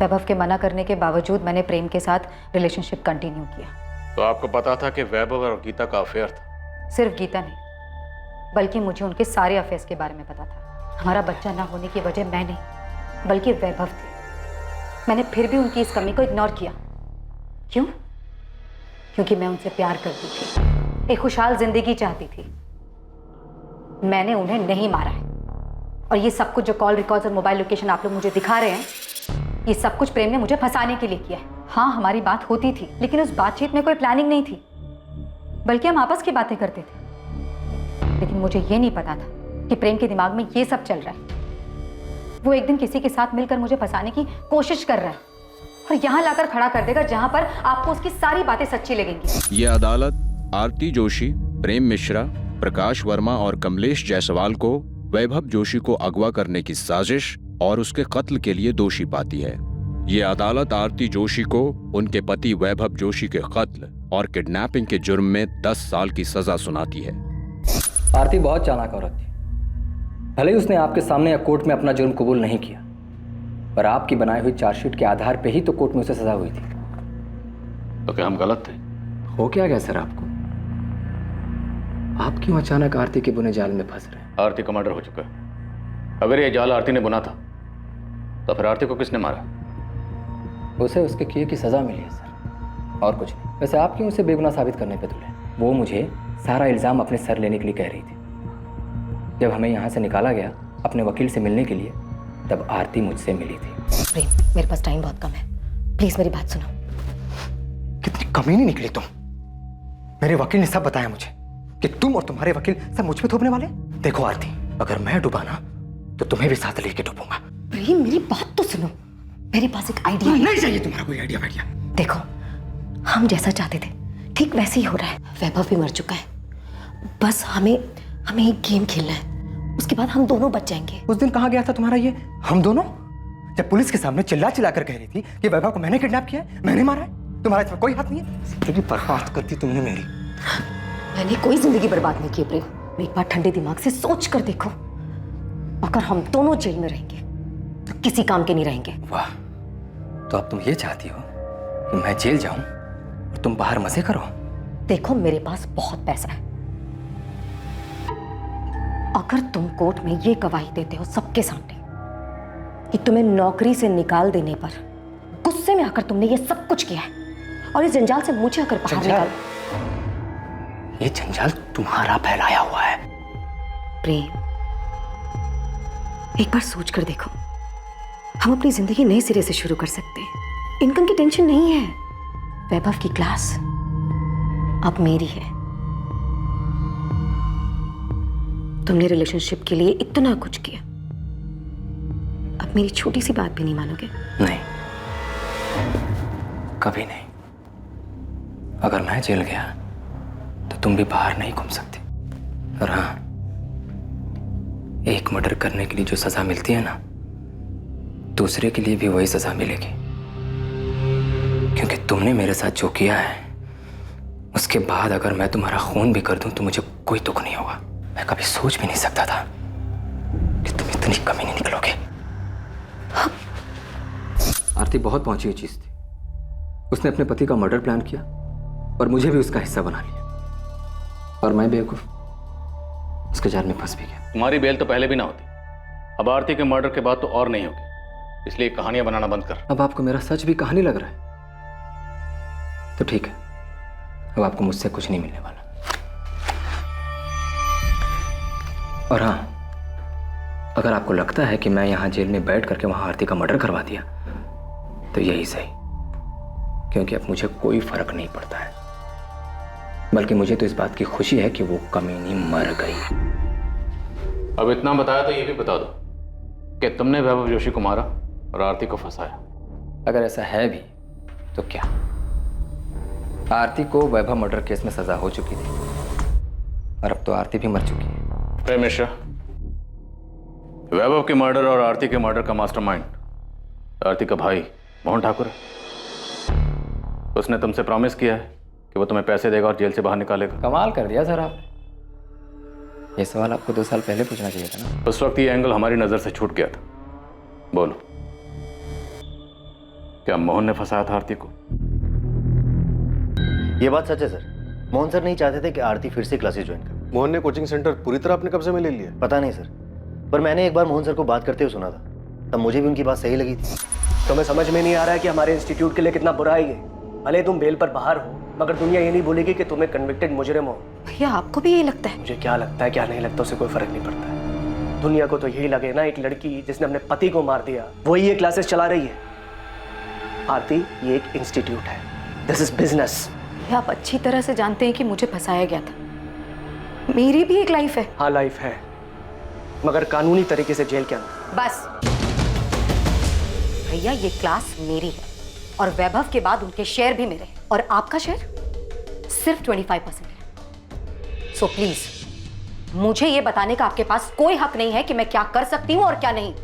वैभव के मना करने के बावजूद मैंने प्रेम के साथ रिलेशनशिप कंटिन्यू किया। तो आपको पता था कि वैभव और गीता का अफेयर था? सिर्फ गीता नहीं, बल्कि मुझे उनके सारे अफेयर्स के बारे में पता था। हमारा बच्चा ना होने की वजह मैं नहीं बल्कि वैभव थी। मैंने फिर भी उनकी इस कमी को इग्नोर किया। क्यों? क्योंकि मैं उनसे प्यार करती थी, एक खुशहाल जिंदगी चाहती थी। मैंने उन्हें नहीं मारा है और ये सब कुछ जो कॉल रिकॉर्ड्स और मोबाइल लोकेशन आप लोग मुझे दिखा रहे हैं, ये सब कुछ प्रेम ने मुझे फंसाने के लिए किया है। हाँ, हमारी बात होती थी, लेकिन उस बातचीत में कोई प्लानिंग नहीं थी, बल्कि हम आपस की बातें करते थे। लेकिन मुझे ये नहीं पता था कि प्रेम के दिमाग में ये सब चल रहा है। वो एक दिन किसी के साथ मिलकर मुझे फंसाने की कोशिश कर रहा है और यहाँ लाकर खड़ा कर देगा जहां पर आपको उसकी सारी बातें सच्ची लगेंगी। ये अदालत आरती जोशी, प्रेम मिश्रा, प्रकाश वर्मा और कमलेश जायसवाल को वैभव जोशी को अगवा करने की साजिश और उसके कत्ल के लिए दोषी पाती है। ये अदालत आरती जोशी को उनके पति वैभव जोशी के कत्ल और किडनैपिंग के जुर्म में 10 साल की सजा सुनाती है। आरती बहुत चालाक औरत थी। भले ही उसने आपके सामने या कोर्ट में अपना जुर्म कबूल नहीं किया, पर आपकी बनाई हुई चार्जशीट के आधार पे ही तो कोर्ट में उसे सजा हुई थी। तो क्या हम गलत थे? हो क्या गया सर आपको? आप क्यों अचानक आरती के बुने जाल में फंस रहे हैं? आरती का मर्डर हो चुका है। अगर ये जाल आरती ने बुना था तो फिर आरती को किसने मारा? उसे उसके किए की सजा मिली है सर, और कुछ नहीं। वैसे आप क्यों उसे बेगुनाह साबित करने पे तुले? वो मुझे सारा इल्जाम अपने सर लेने के लिए कह रही थी। जब हमें यहाँ से निकाला गया अपने वकील से मिलने के लिए, तब आरती मुझसे मिली थी। प्रेम, मेरे पास टाइम बहुत कम है, प्लीज मेरी बात सुनो। कितनी कमीनी निकली तुम। मेरे वकील ने सब बताया मुझे कि तुम और तुम्हारे वकील सब मुझ पे थोपने वाले। देखो आरती, अगर मैं डूबा ना तो तुम्हें भी साथ लेके डूबूंगा। प्रेम, मेरी बात तो सुनो। मेरे पास एक आइडिया है। नहीं चाहिए तुम्हारा कोई आइडिया वाइडिया। देखो, हम जैसा चाहते थे ठीक वैसे ही हो रहा है। वैभव भी मर चुका है, बस हमें एक गेम खेलना है, उसके बाद हम दोनों बच जाएंगे। उस दिन कहाँ गया था तुम्हारा ये हम दोनों? जब पुलिस के सामने चिल्ला चिल्ला कर कह रही थी कि वैभव को मैंने किडनैप किया है, मैंने मारा है, तुम्हारा इसमें कोई हाथ नहीं है। जिंदगी बर्बाद कर दी तुमने मेरी। मैंने कोई जिंदगी बर्बाद नहीं की प्रेम। एक बार ठंडे दिमाग से सोच कर देखो, अगर हम दोनों जेल में रहेंगे तो किसी काम के नहीं रहेंगे। वाह, तो अब तुम ये चाहती हो कि मैं जेल जाऊं और तुम बाहर मजे करो? देखो, मेरे पास बहुत पैसा है। अगर तुम कोर्ट में ये गवाही देते हो सबके सामने कि तुम्हें नौकरी से निकाल देने पर गुस्से में आकर तुमने ये सब कुछ किया है और इस जंजाल से मुझे आकर बाहर निकाल। ये जंजाल तुम्हारा फैलाया हुआ है। प्रेम, एक बार सोच कर देखो, हम अपनी जिंदगी नए सिरे से शुरू कर सकते हैं। इनकम की टेंशन नहीं है। वैभव की क्लास अब मेरी है। तुमने रिलेशनशिप के लिए इतना कुछ किया, अब मेरी छोटी सी बात भी नहीं मानोगे? नहीं, कभी नहीं। अगर मैं जेल गया तो तुम भी बाहर नहीं घूम सकती। और हाँ, एक मर्डर करने के लिए जो सजा मिलती है ना, दूसरे के लिए भी वही सजा मिलेगी। क्योंकि तुमने मेरे साथ जो किया है, उसके बाद अगर मैं तुम्हारा खून भी कर दूं तो मुझे कोई दुख नहीं होगा। मैं कभी सोच भी नहीं सकता था कि तुम इतनी कमीनी निकलोगे। आरती बहुत पहुंची हुई चीज थी। उसने अपने पति का मर्डर प्लान किया और मुझे भी उसका हिस्सा बना लिया, और मैं बेवकूफ उसके जाल में फंस भी गया। तुम्हारी बेल तो पहले भी ना होती, अब आरती के मर्डर के बाद तो और नहीं होगी। इसलिए कहानियां बनाना बंद कर। अब आपको मेरा सच भी कहानी लग रहा है? तो ठीक है, अब आपको मुझसे कुछ नहीं मिलने वाला। और हाँ, अगर आपको लगता है कि मैं यहां जेल में बैठ करके वहां आरती का मर्डर करवा दिया तो यही सही, क्योंकि अब मुझे कोई फर्क नहीं पड़ता है। बल्कि मुझे तो इस बात की खुशी है कि वो कमीनी मर गई। अब इतना बताया तो ये भी बता दो कि तुमने वैभव जोशी को मारा और आरती को फंसाया। अगर ऐसा है भी तो क्या? आरती को वैभव मर्डर केस में सजा हो चुकी थी और अब तो आरती भी मर चुकी है। प्रेम मिश्रा, वैभव के मर्डर और आरती के मर्डर का मास्टरमाइंड आरती का भाई मोहन ठाकुर है। उसने तुमसे प्रॉमिस किया है कि वो तुम्हें पैसे देगा और जेल से बाहर निकालेगा। कमाल कर दिया सर आपने। ये सवाल आपको 2 साल पहले पूछना चाहिए था ना। उस वक्त ये एंगल हमारी नजर से छूट गया था। बोलो, क्या मोहन ने फंसाया था आरती को? ये बात सच है सर। मोहन सर नहीं चाहते थे कि आरती फिर से क्लासेस ज्वाइन करे। मोहन ने कोचिंग सेंटर पूरी तरह अपने कब्जे में ले लिया? पता नहीं सर, पर मैंने एक बार मोहन सर को बात करते हुए सुना था, तब मुझे भी उनकी बात सही लगी थी। तुम्हें समझ में नहीं आ रहा है कि हमारे इंस्टीट्यूट के लिए कितना बुरा है ये? भले तुम बेल पर बाहर हो, मगर दुनिया ये नहीं बोलेगी कि तुम्हें कन्विक्टेड मुजरिम हो। भैया, आपको भी यही लगता है? मुझे क्या लगता है क्या नहीं लगता, उसे कोई फर्क नहीं पड़ता है। दुनिया को तो यही लगे ना, एक लड़की जिसने अपने पति को मार दिया वही ये क्लासेस चला रही है। आरती, ये एक इंस्टीट्यूट है, दिस इज बिजनेस। आप अच्छी तरह से जानते हैं कि मुझे फंसाया गया था। मेरी भी एक लाइफ है। हाँ लाइफ है, मगर कानूनी तरीके से जेल के अंदर। बस भैया, ये क्लास मेरी है और वैभव के बाद उनके शेयर भी मेरे हैं और आपका शेयर सिर्फ 25% है। सो प्लीज मुझे ये बताने का आपके पास कोई हक नहीं है कि मैं क्या कर सकती हूं और क्या नहीं।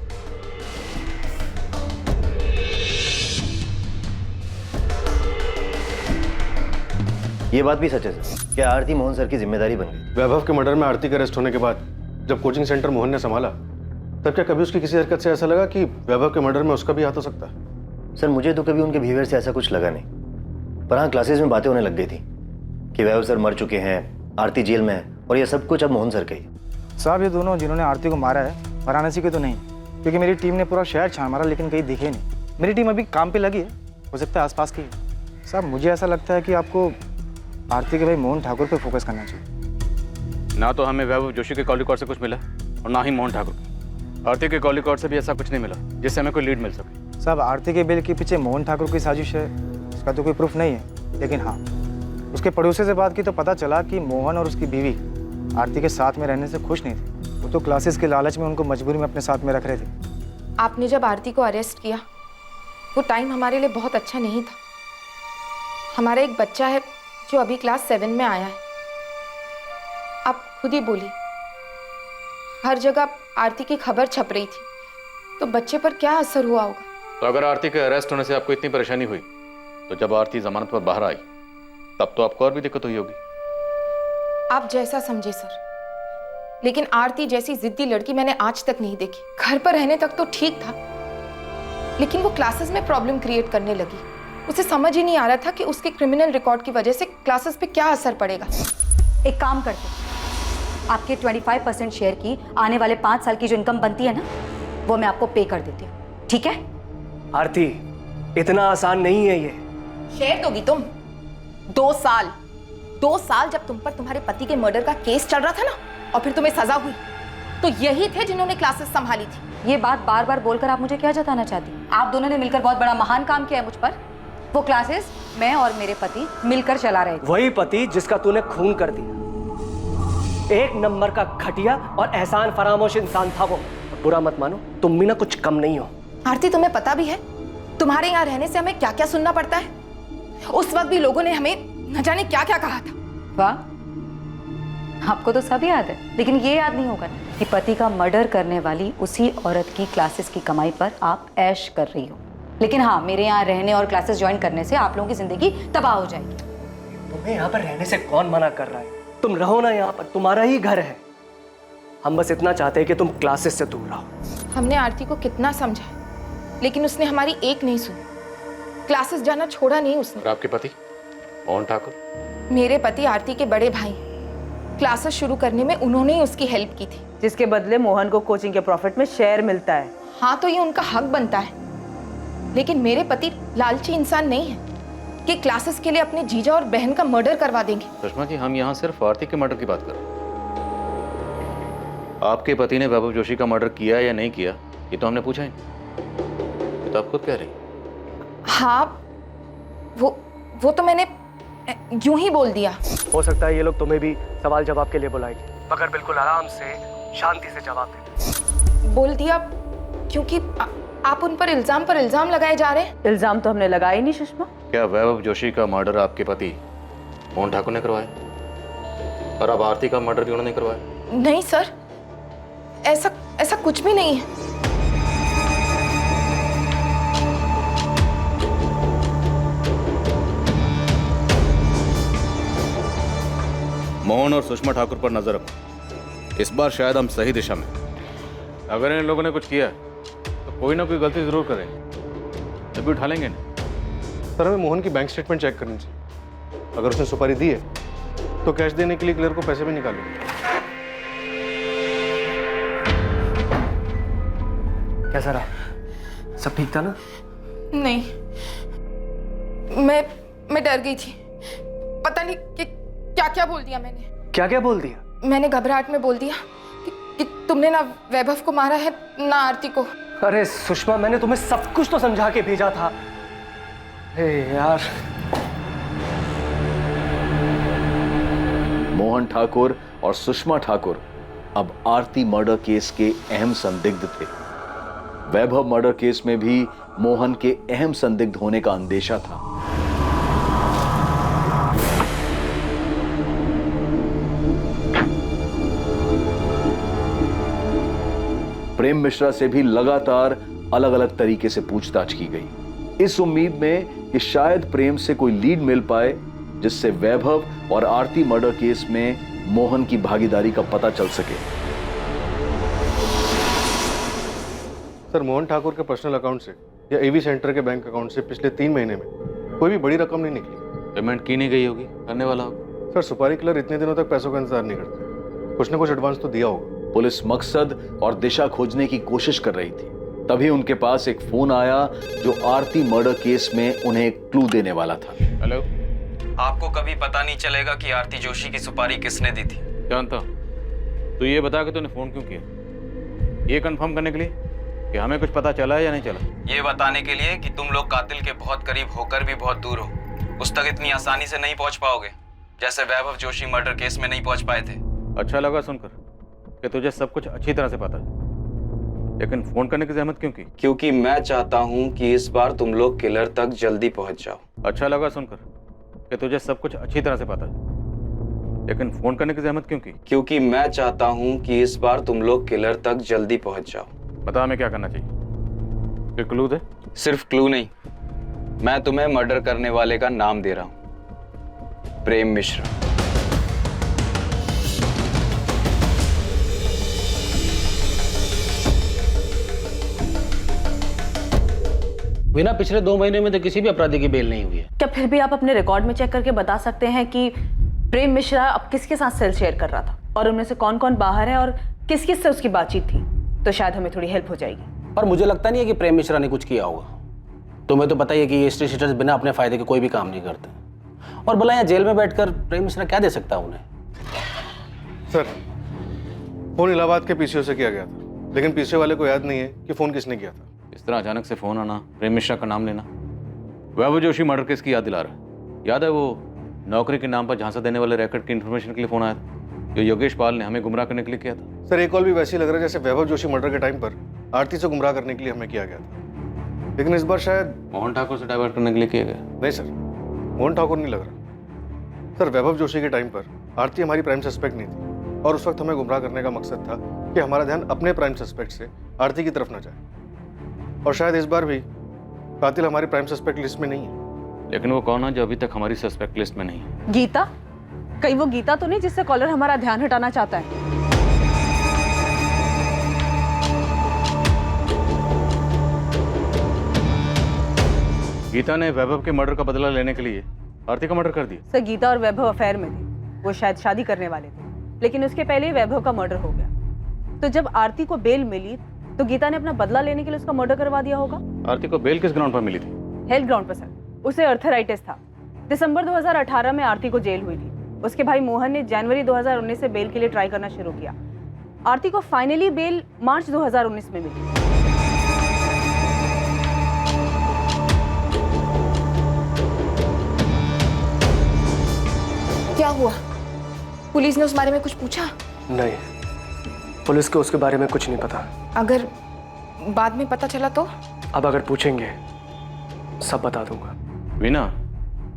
ये बात भी सच है सर, क्या आरती मोहन सर की जिम्मेदारी बन गई? वैभव के मर्डर में आरती के अरेस्ट होने के बाद जब कोचिंग सेंटर मोहन ने संभाला, तब क्या कभी उसकी किसी हरकत से ऐसा लगा कि वैभव के मर्डर में उसका भी हाथ हो सकता है? सर मुझे तो कभी उनके बिहेवियर से ऐसा कुछ लगा नहीं, पर हाँ क्लासेस में बातें होने लग गई थी कि वैभव सर मर चुके हैं, आरती जेल में है और ये सब कुछ अब मोहन सर का ही। साहब ये दोनों जिन्होंने आरती को मारा है वाराणसी के तो नहीं, क्योंकि मेरी टीम ने पूरा शहर छान मारा लेकिन कहीं दिखे नहीं। मेरी टीम अभी काम पे लगी है, हो सकता है आसपास की है। साहब मुझे ऐसा लगता है कि आपको आरती के भाई मोहन ठाकुर पे फोकस करना चाहिए। ना तो हमें वैभव जोशी के कॉल रिकॉर्ड से कुछ मिला और ना ही मोहन ठाकुर। आरती के कॉल रिकॉर्ड से भी ऐसा कुछ नहीं मिला जिससे हमें कोई लीड मिल सके। साहब आरती के बिल के पीछे मोहन ठाकुर की साजिश है, इसका तो कोई प्रूफ नहीं है, लेकिन हाँ उसके पड़ोसी से बात की तो पता चला कि मोहन और उसकी बीवी आरती के साथ में रहने से खुश नहीं थे। वो तो क्लासेस के लालच में उनको मजबूरी में अपने साथ में रख रहे थे। आपने जब आरती को अरेस्ट किया वो टाइम हमारे लिए बहुत अच्छा नहीं था। हमारा एक बच्चा है जो अभी क्लास 7 में आया है। आप खुद ही बोली, हर जगह आरती की खबर छप रही थी, तो बच्चे पर क्या असर हुआ होगा? तो अगर आरती के अरेस्ट होने से आपको इतनी परेशानी हुई, तो जब आरती जमानत पर बाहर आई तब तो आपको और भी दिक्कत हुई होगी। आप जैसा समझे सर, लेकिन आरती जैसी जिद्दी लड़की मैंने आज तक नहीं देखी। घर पर रहने तक तो ठीक था, लेकिन वो क्लासेस में प्रॉब्लम क्रिएट करने लगी। उसे समझ ही नहीं आ रहा था कि उसके क्रिमिनल रिकॉर्ड की वजह से क्लासेस पे क्या असर पड़ेगा। एक काम करते, आपके 25% शेयर की आने वाले 5 साल की जो इनकम बनती है ना, वो मैं आपको पे कर देती हूँ, ठीक है? आरती, इतना आसान नहीं है ये। शेयर दोगी तुम? 2 साल जब तुम पर तुम्हारे पति के मर्डर का केस चल रहा था ना, और फिर तुम्हें सजा हुई, तो यही थे जिन्होंने क्लासेस संभाली थी। ये बात बार बार बोलकर आप मुझे क्या जताना चाहती हैं? आप दोनों ने मिलकर बहुत बड़ा महान काम किया है मुझ पर। वो क्लासेस मैं और मेरे पति मिलकर चला रहे थे। वही पति जिसका तूने खून कर दिया। एक नंबर का घटिया और एहसान फरामोश इंसान था वो। बुरा मत मानो, तुम भी ना कुछ कम नहीं हो। आरती, तुम्हें पता भी है तुम्हारे यहाँ रहने से हमें क्या क्या सुनना पड़ता है? उस वक्त भी लोगों ने हमें न जाने क्या क्या कहा था। वाह, आपको तो सब याद है, लेकिन ये याद नहीं होगा कि पति का मर्डर करने वाली उसी औरत की क्लासेस की कमाई पर आप ऐश कर रही हो। लेकिन हाँ, मेरे यहाँ रहने और क्लासेस ज्वाइन करने से आप लोगों की जिंदगी तबाह हो जाएगी। तुम्हें यहाँ पर रहने से कौन मना कर रहा है? तुम रहो ना यहाँ पर, तुम्हारा ही घर है। हम बस इतना चाहते हैं कि तुम क्लासेस से दूर रहो। हमने आरती को कितना समझा, लेकिन उसने हमारी एक नहीं सुनी। क्लासेस जाना छोड़ा नहीं उसने। और आपके पति मोहन ठाकुर? मेरे पति आरती के बड़े भाई, क्लासेस शुरू करने में उन्होंने ही उसकी हेल्प की थी, जिसके बदले मोहन को कोचिंग के प्रॉफिट में शेयर मिलता है। हाँ, तो ये उनका हक बनता है, लेकिन मेरे पति लालची इंसान नहीं है कि क्लासेस के लिए अपने जीजा और बहन का मर्डर करवा देंगे। सुषमा जी, हम यहाँ सिर्फ आरती के मर्डर की बात कर रहे हैं। आपके पति ने वैभव जोशी का मर्डर किया या नहीं किया, ये तो हमने पूछा ही नहीं। ये तो आप खुद कह रही। हाँ, वो तो मैंने यूं ही बोल दिया। हो सकता है ये लोग तुम्हें भी सवाल जवाब के लिए बुलाएंगे, मगर बिल्कुल आराम से, शांति से जवाब देना। बोल दिया क्योंकि आप उन पर इल्जाम लगाए जा रहे हैं। इल्जाम तो हमने लगाए नहीं सुषमा। क्या वैभव जोशी का मर्डर आपके पति मोहन ठाकुर ने करवाया, और अब आरती का मर्डर भी उन्होंने करवाया? नहीं सर, ऐसा कुछ भी नहीं है। मोहन और सुषमा ठाकुर पर नजर रखो। इस बार शायद हम सही दिशा में। अगर इन लोगों ने कुछ किया तो कोई ना कोई गलती जरूर करेंगे, तभी उठा लेंगे ना। सर, हमें मोहन की बैंक स्टेटमेंट चेक करनी चाहिए। अगर उसने सुपारी दी है तो कैश देने के लिए क्लियर को पैसे भी निकालो। कैसा रहा? सब ठीक था ना? नहीं, मैं डर गई थी। पता नहीं कि क्या क्या बोल दिया मैंने। क्या क्या बोल दिया? मैंने घबराहट में बोल दिया कि तुमने ना वैभव को मारा है ना आरती को। अरे सुषमा, मैंने तुम्हें सब कुछ तो समझा के भेजा था। अरे यार। मोहन ठाकुर और सुषमा ठाकुर अब आरती मर्डर केस के अहम संदिग्ध थे। वैभव मर्डर केस में भी मोहन के अहम संदिग्ध होने का अंदेशा था। प्रेम मिश्रा से भी लगातार अलग अलग तरीके से पूछताछ की गई, इस उम्मीद में कि शायद प्रेम से कोई लीड मिल पाए जिससे वैभव और आरती मर्डर केस में मोहन की भागीदारी का पता चल सके। सर, मोहन ठाकुर के पर्सनल अकाउंट से या एवी सेंटर के बैंक अकाउंट से पिछले 3 महीने में कोई भी बड़ी रकम नहीं निकली। पेमेंट की नहीं गई होगी, करने वाला होगा। सर, सुपारी किलर इतने दिनों तक पैसों का इंतजार नहीं करते, कुछ ना कुछ एडवांस तो दिया होगा। पुलिस मकसद और दिशा खोजने की कोशिश कर रही थी, तभी उनके पास एक फोन आया जो आरती मर्डर केस में उन्हें एक क्लू देने वाला था। हेलो, आपको कभी पता नहीं चलेगा कि आरती जोशी की सुपारी किसने दी थी। जानता तो ये बता के तूने फोन क्यों किया? ये कंफर्म करने के लिए कि हमें कुछ पता चला है या नहीं चला? ये बताने के लिए कि तुम लोग कातिल के बहुत करीब होकर भी बहुत दूर हो, उस तक इतनी आसानी से नहीं पहुंच पाओगे जैसे वैभव जोशी मर्डर केस में नहीं पहुंच पाए थे। अच्छा लगा सुनकर कि तुझे सब कुछ अच्छी तरह से पता है, लेकिन फोन करने की जहमत क्यों की? क्योंकि मैं चाहता हूं कि इस बार तुम लोग किलर तक जल्दी पहुंच जाओ। अच्छा लगा सुनकर कि तुझे सब कुछ अच्छी तरह से पता है, लेकिन फोन करने की जहमत क्यों की? क्योंकि मैं चाहता हूं कि इस बार तुम लोग किलर तक जल्दी पहुंच जाओ। बता हमें क्या करना चाहिए, फिर क्लू दे। सिर्फ क्लू नहीं, मैं तुम्हें मर्डर करने वाले का नाम दे रहा हूं, प्रेम मिश्रा। बिना पिछले 2 महीने में तो किसी भी अपराधी की बेल नहीं हुई है। क्या फिर भी आप अपने रिकॉर्ड में चेक करके बता सकते हैं कि प्रेम मिश्रा अब किसके साथ सेल शेयर कर रहा था और उनमें से कौन कौन बाहर है और किस किस से उसकी बातचीत थी? तो शायद हमें थोड़ी हेल्प हो जाएगी। पर मुझे लगता नहीं है कि प्रेम मिश्रा ने कुछ किया होगा। तुम्हें तो पता ही है कि ये स्टेट शीटर्स बिना अपने फायदे के कोई भी काम नहीं करते, और भला यहाँ जेल में बैठकर प्रेम मिश्रा क्या दे सकता है उन्हें? सर, फोन इलाहाबाद के पीसीओ से किया गया था, लेकिन पीसीओ वाले को याद नहीं है कि फोन किसने किया था। इस तरह अचानक से फोन आना, प्रेम मिश्रा का नाम लेना, वैभव जोशी मर्डर केस की याद दिला रहा है। याद है वो नौकरी के नाम पर झांसा देने वाले रैकेट की इन्फॉर्मेशन के लिए फोन आया था जो योगेश पाल ने हमें गुमराह करने के लिए किया था? सर, एक कॉल भी वैसे ही लग रहा है जैसे वैभव जोशी मर्डर के टाइम पर आरती से गुमराह करने के लिए हमें किया गया था, लेकिन इस बार शायद मोहन ठाकुर से डाइवर्ट करने के लिए किया गया। नहीं सर, मोहन ठाकुर नहीं लग रहा। सर, वैभव जोशी के टाइम पर आरती हमारी प्राइम सस्पेक्ट नहीं थी, और उस वक्त हमें गुमराह करने का मकसद था कि हमारा ध्यान अपने प्राइम सस्पेक्ट से आरती की तरफ न जाए, और शायद इस बार भी कातिल हमारी प्राइम सस्पेक्ट लिस्ट में नहीं है। लेकिन वो कौन है जो अभी तक हमारी सस्पेक्ट लिस्ट में नहीं है? गीता? कहीं वो गीता तो नहीं जिससे कॉलर हमारा ध्यान हटाना चाहता है? गीता ने वैभव के मर्डर का बदला लेने के लिए आरती का मर्डर कर दिया। सर, गीता और वैभव अफेयर में थे, वो शायद शादी करने वाले थे, लेकिन उसके पहले ही वैभव का मर्डर हो गया। तो जब आरती को बेल मिली तो गीता ने अपना बदला लेने के लिए उसका मर्डर करवा दिया होगा। आरती को बेल किस ग्राउंड पर मिली थी? हेल्थ ग्राउंड पर सर, उसे अर्थराइटिस था। दिसंबर 2018 में आरती को जेल हुई थी। उसके भाई मोहन ने जनवरी 2019 से बेल के लिए ट्राई करना शुरू किया। आरती को फाइनली बेल मार्च 2019 में मिली। क्या हुआ? पुलिस ने उस बारे में कुछ पूछा? नहीं, पुलिस को उसके बारे में कुछ नहीं पता। अगर बाद में पता चला तो? अब अगर पूछेंगे सब बता दूंगा। वीना,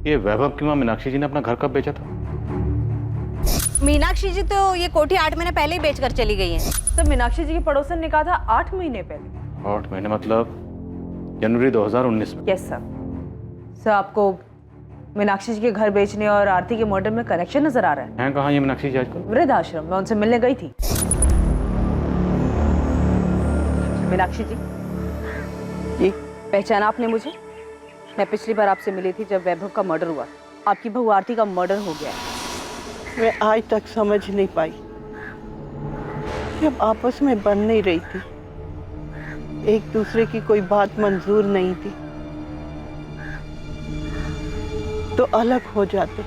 ये वैभव की मां मीनाक्षी जी ने अपना घर कब बेचा था? मीनाक्षी जी तो ये कोठी 8 महीने पहले ही बेचकर चली गई हैं। तो मीनाक्षी जी के पड़ोसन ने कहा था 8 महीने पहले। 8 महीने मतलब जनवरी 2019 में? Yes sir. सर, आपको मीनाक्षी जी के घर बेचने और आरती के मर्डर में कनेक्शन नजर आ रहा है? हैं कहाँ ये मीनाक्षी जी आजकल? वृद्धाश्रम में उनसे मिलने गई थी। मीनाक्षी जी, ये पहचाना आपने मुझे? मैं पिछली बार आपसे मिली थी जब वैभव का मर्डर हुआ। आपकी बहू आरती का मर्डर हो गया है। मैं आज तक समझ नहीं पाई, जब आपस में बन नहीं रही थी, एक दूसरे की कोई बात मंजूर नहीं थी, तो अलग हो जाते।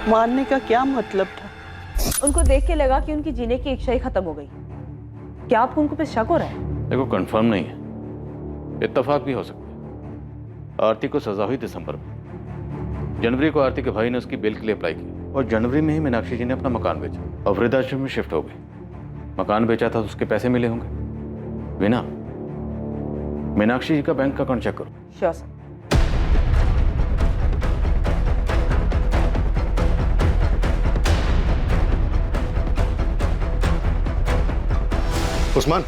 मारने का क्या मतलब था? उनको देख के लगा कि उनकी जीने की इच्छा ही खत्म हो गई। क्या आपको उनको पे शक हो रहा है? देखो कंफर्म नहीं है, इत्तेफाक भी हो सकता है। आरती को सजा हुई दिसंबर में। जनवरी को आरती के भाई ने उसकी बेल के लिए अप्लाई की और जनवरी में ही मीनाक्षी जी ने अपना मकान बेचा और वृद्धाश्रम में शिफ्ट हो गई। मकान बेचा था तो उसके पैसे मिले होंगे। वीना, मीनाक्षी जी का बैंक अकाउंट चेक करो। Sure sir. उस्मान,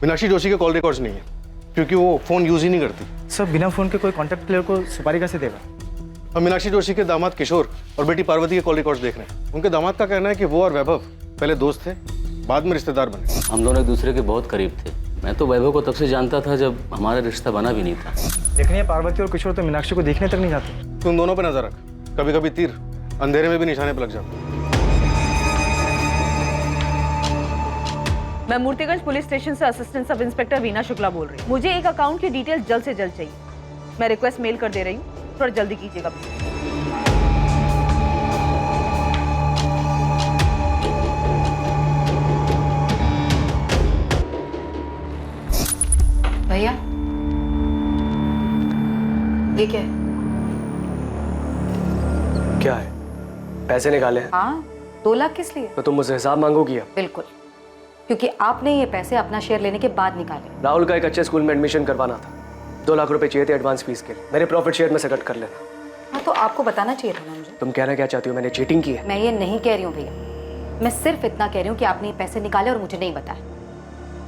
मीनाक्षी जोशी के कॉल रिकॉर्ड्स नहीं है क्योंकि वो फोन यूज ही नहीं करती। सर बिना फोन के कोई कॉन्टैक्ट प्लेयर को सुपारी कैसे देगा? हम मीनाक्षी जोशी के दामाद किशोर और बेटी पार्वती के कॉल रिकॉर्ड्स देख रहे हैं। उनके दामाद का कहना है कि वो और वैभव पहले दोस्त थे, बाद में रिश्तेदार बने। हम दोनों एक दूसरे के बहुत करीब थे। मैं तो वैभव को तब से जानता था जब हमारा रिश्ता बना भी नहीं था। लेकिन ये पार्वती और किशोर तो मीनाक्षी को देखने तक नहीं जाते। तुम दोनों पे नजर रख, कभी कभी तीर अंधेरे में भी निशाने पर लग जाता। मैं मूर्तिगंज पुलिस स्टेशन से assistant sub inspector Veena Shukla बोल रही हूँ। मुझे एक अकाउंट की डिटेल्स जल्द से जल्द चाहिए। मैं रिक्वेस्ट मेल कर दे रही हूँ, थोड़ा जल्दी कीजिएगा। भैया ये क्या है? क्या है? पैसे निकाले हैं। हाँ, 2 लाख किस लिए? तो तुम मुझसे हिसाब मांगोगी अब? बिल्कुल, क्योंकि आपने ये पैसे अपना शेयर लेने के बाद निकाले। राहुल का एक अच्छे स्कूल में एडमिशन करवाना था, 2 लाख रुपए चाहिए थे एडवांस फीस के लिए। मेरे प्रॉफिट शेयर में से कट कर लेना। हाँ तो आपको बताना चाहिए था ना मुझे। तुम कहना क्या चाहती हो? मैंने चीटिंग की है? मैं ये नहीं कह रही हूँ भैया, मैं सिर्फ इतना कह रही हूँ कि आपने ये पैसे निकाले और मुझे नहीं बताया।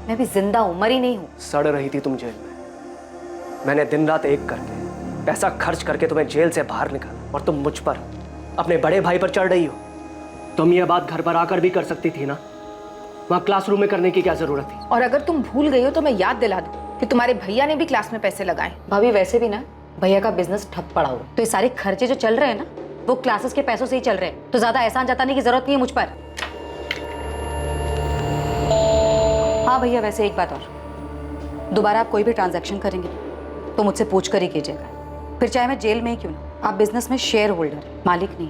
मैं भी जिंदा हूँ, मरी नहीं हूँ। सड़ रही थी तुम जेल में, मैंने दिन रात एक करके पैसा खर्च करके तुम्हें जेल से बाहर निकाला और तुम मुझ पर, अपने बड़े भाई पर चढ़ रही हो। तुम ये बात घर पर आकर भी कर सकती थी ना, वहाँ क्लासरूम में करने की क्या जरूरत थी? और अगर तुम भूल गई हो तो मैं याद दिला दूं कि तुम्हारे भैया ने भी क्लास में पैसे लगाए। भाभी वैसे भी ना भैया का बिजनेस ठप पड़ा हुआ, तो ये सारे खर्चे जो चल रहे हैं ना वो क्लासेस के पैसों से ही चल रहे हैं, तो ज्यादा एहसान जताने की जरूरत नहीं है मुझ पर। हाँ भैया, वैसे एक बात और, दोबारा आप कोई भी ट्रांजैक्शन करेंगे तो मुझसे पूछ कर ही कीजिएगा, फिर चाहे मैं जेल में ही क्यों ना। आप बिजनेस में शेयर होल्डर है, मालिक नहीं।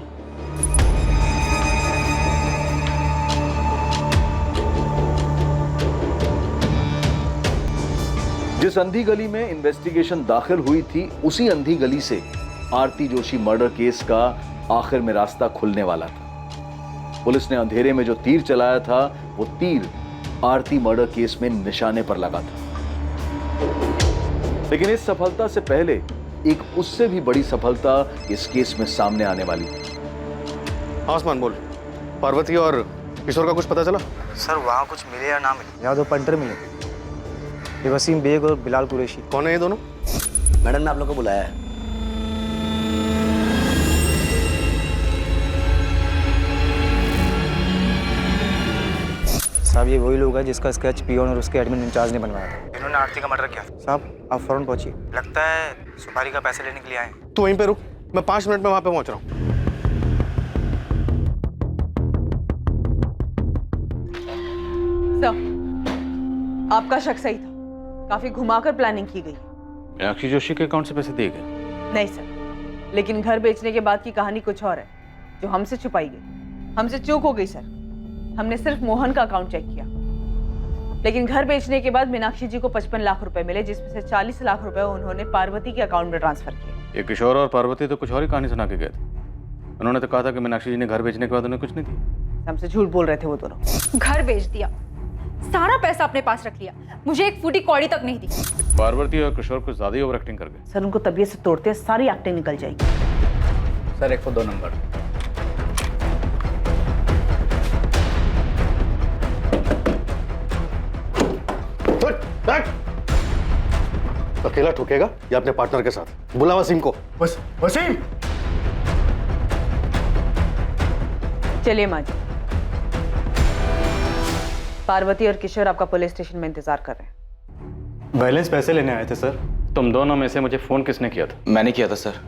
जिस अंधी गली में इन्वेस्टिगेशन दाखिल हुई थी, उसी अंधी गली से आरती जोशी मर्डर केस का आखिर में रास्ता खुलने वाला था। पुलिस ने अंधेरे में जो तीर चलाया था, वो तीर आरती मर्डर केस में निशाने पर लगा था। लेकिन इस सफलता से पहले एक उससे भी बड़ी सफलता इस केस में सामने आने वाली थी। आसमान बोल, पार्वती और किशोर का कुछ पता चला? सर वहाँ कुछ मिले या ना मिले, यहाँ 2 पंटर मिले, ये वसीम बेग और बिलाल कुरैशी। कौन है ये दोनों? मैडम ने आप लोग को बुलाया है। साहब ये वही लोग हैं जिसका स्केच पियोन और उसके एडमिन इंचार्ज ने बनवाया था। इन्होंने आरती का मर्डर किया। साहब आप फौरन पहुंचिए, लगता है सुपारी का पैसे लेने के लिए आए। तू वहीं पे रुक, मैं 5 मिनट में वहां पे पहुंच रहा हूँ। सर, आपका शक सही था, काफी घुमाकर प्लानिंग की गई। मीनाक्षी जोशी के अकाउंट से पैसे दिए गए? नहीं सर, लेकिन घर बेचने के बाद की कहानी कुछ और है जो हमसे छुपाई गई। हमसे चूक हो गई सर, हमने सिर्फ मोहन का अकाउंट चेक किया, लेकिन घर बेचने के बाद मीनाक्षी जी को 55 लाख रुपए मिले, जिसमें से 40 लाख रुपए उन्होंने पार्वती के अकाउंट में ट्रांसफर किए। ये किशोर और पार्वती तो कुछ और ही कहानी सुना के गए थे। उन्होंने तो कहा था कि मीनाक्षी जी ने घर बेचने के बाद उन्हें कुछ नहीं दिया। हमसे झूठ बोल रहे थे वो दोनों। घर बेच दिया, सारा पैसा अपने पास रख लिया, मुझे एक फूटी कौड़ी तक नहीं दी। पार्वती और किशोर कुछ ज्यादा ही ओवर एक्टिंग कर गए। सर उनको तबीयत से तोड़ते सारी एक्टिंग निकल जाएगी। Sir 102 number. अकेला ठोकेगा या अपने पार्टनर के साथ? बुला वसीम को। बस वसीम। चलिए माँ जी, पार्वती और किशोर आपका पुलिस स्टेशन में इंतजार कर रहे हैं। बैलेंस पैसे लेने आए थे सर। तुम दोनों में से मुझे फोन किसने किया था? मैंने किया था सर,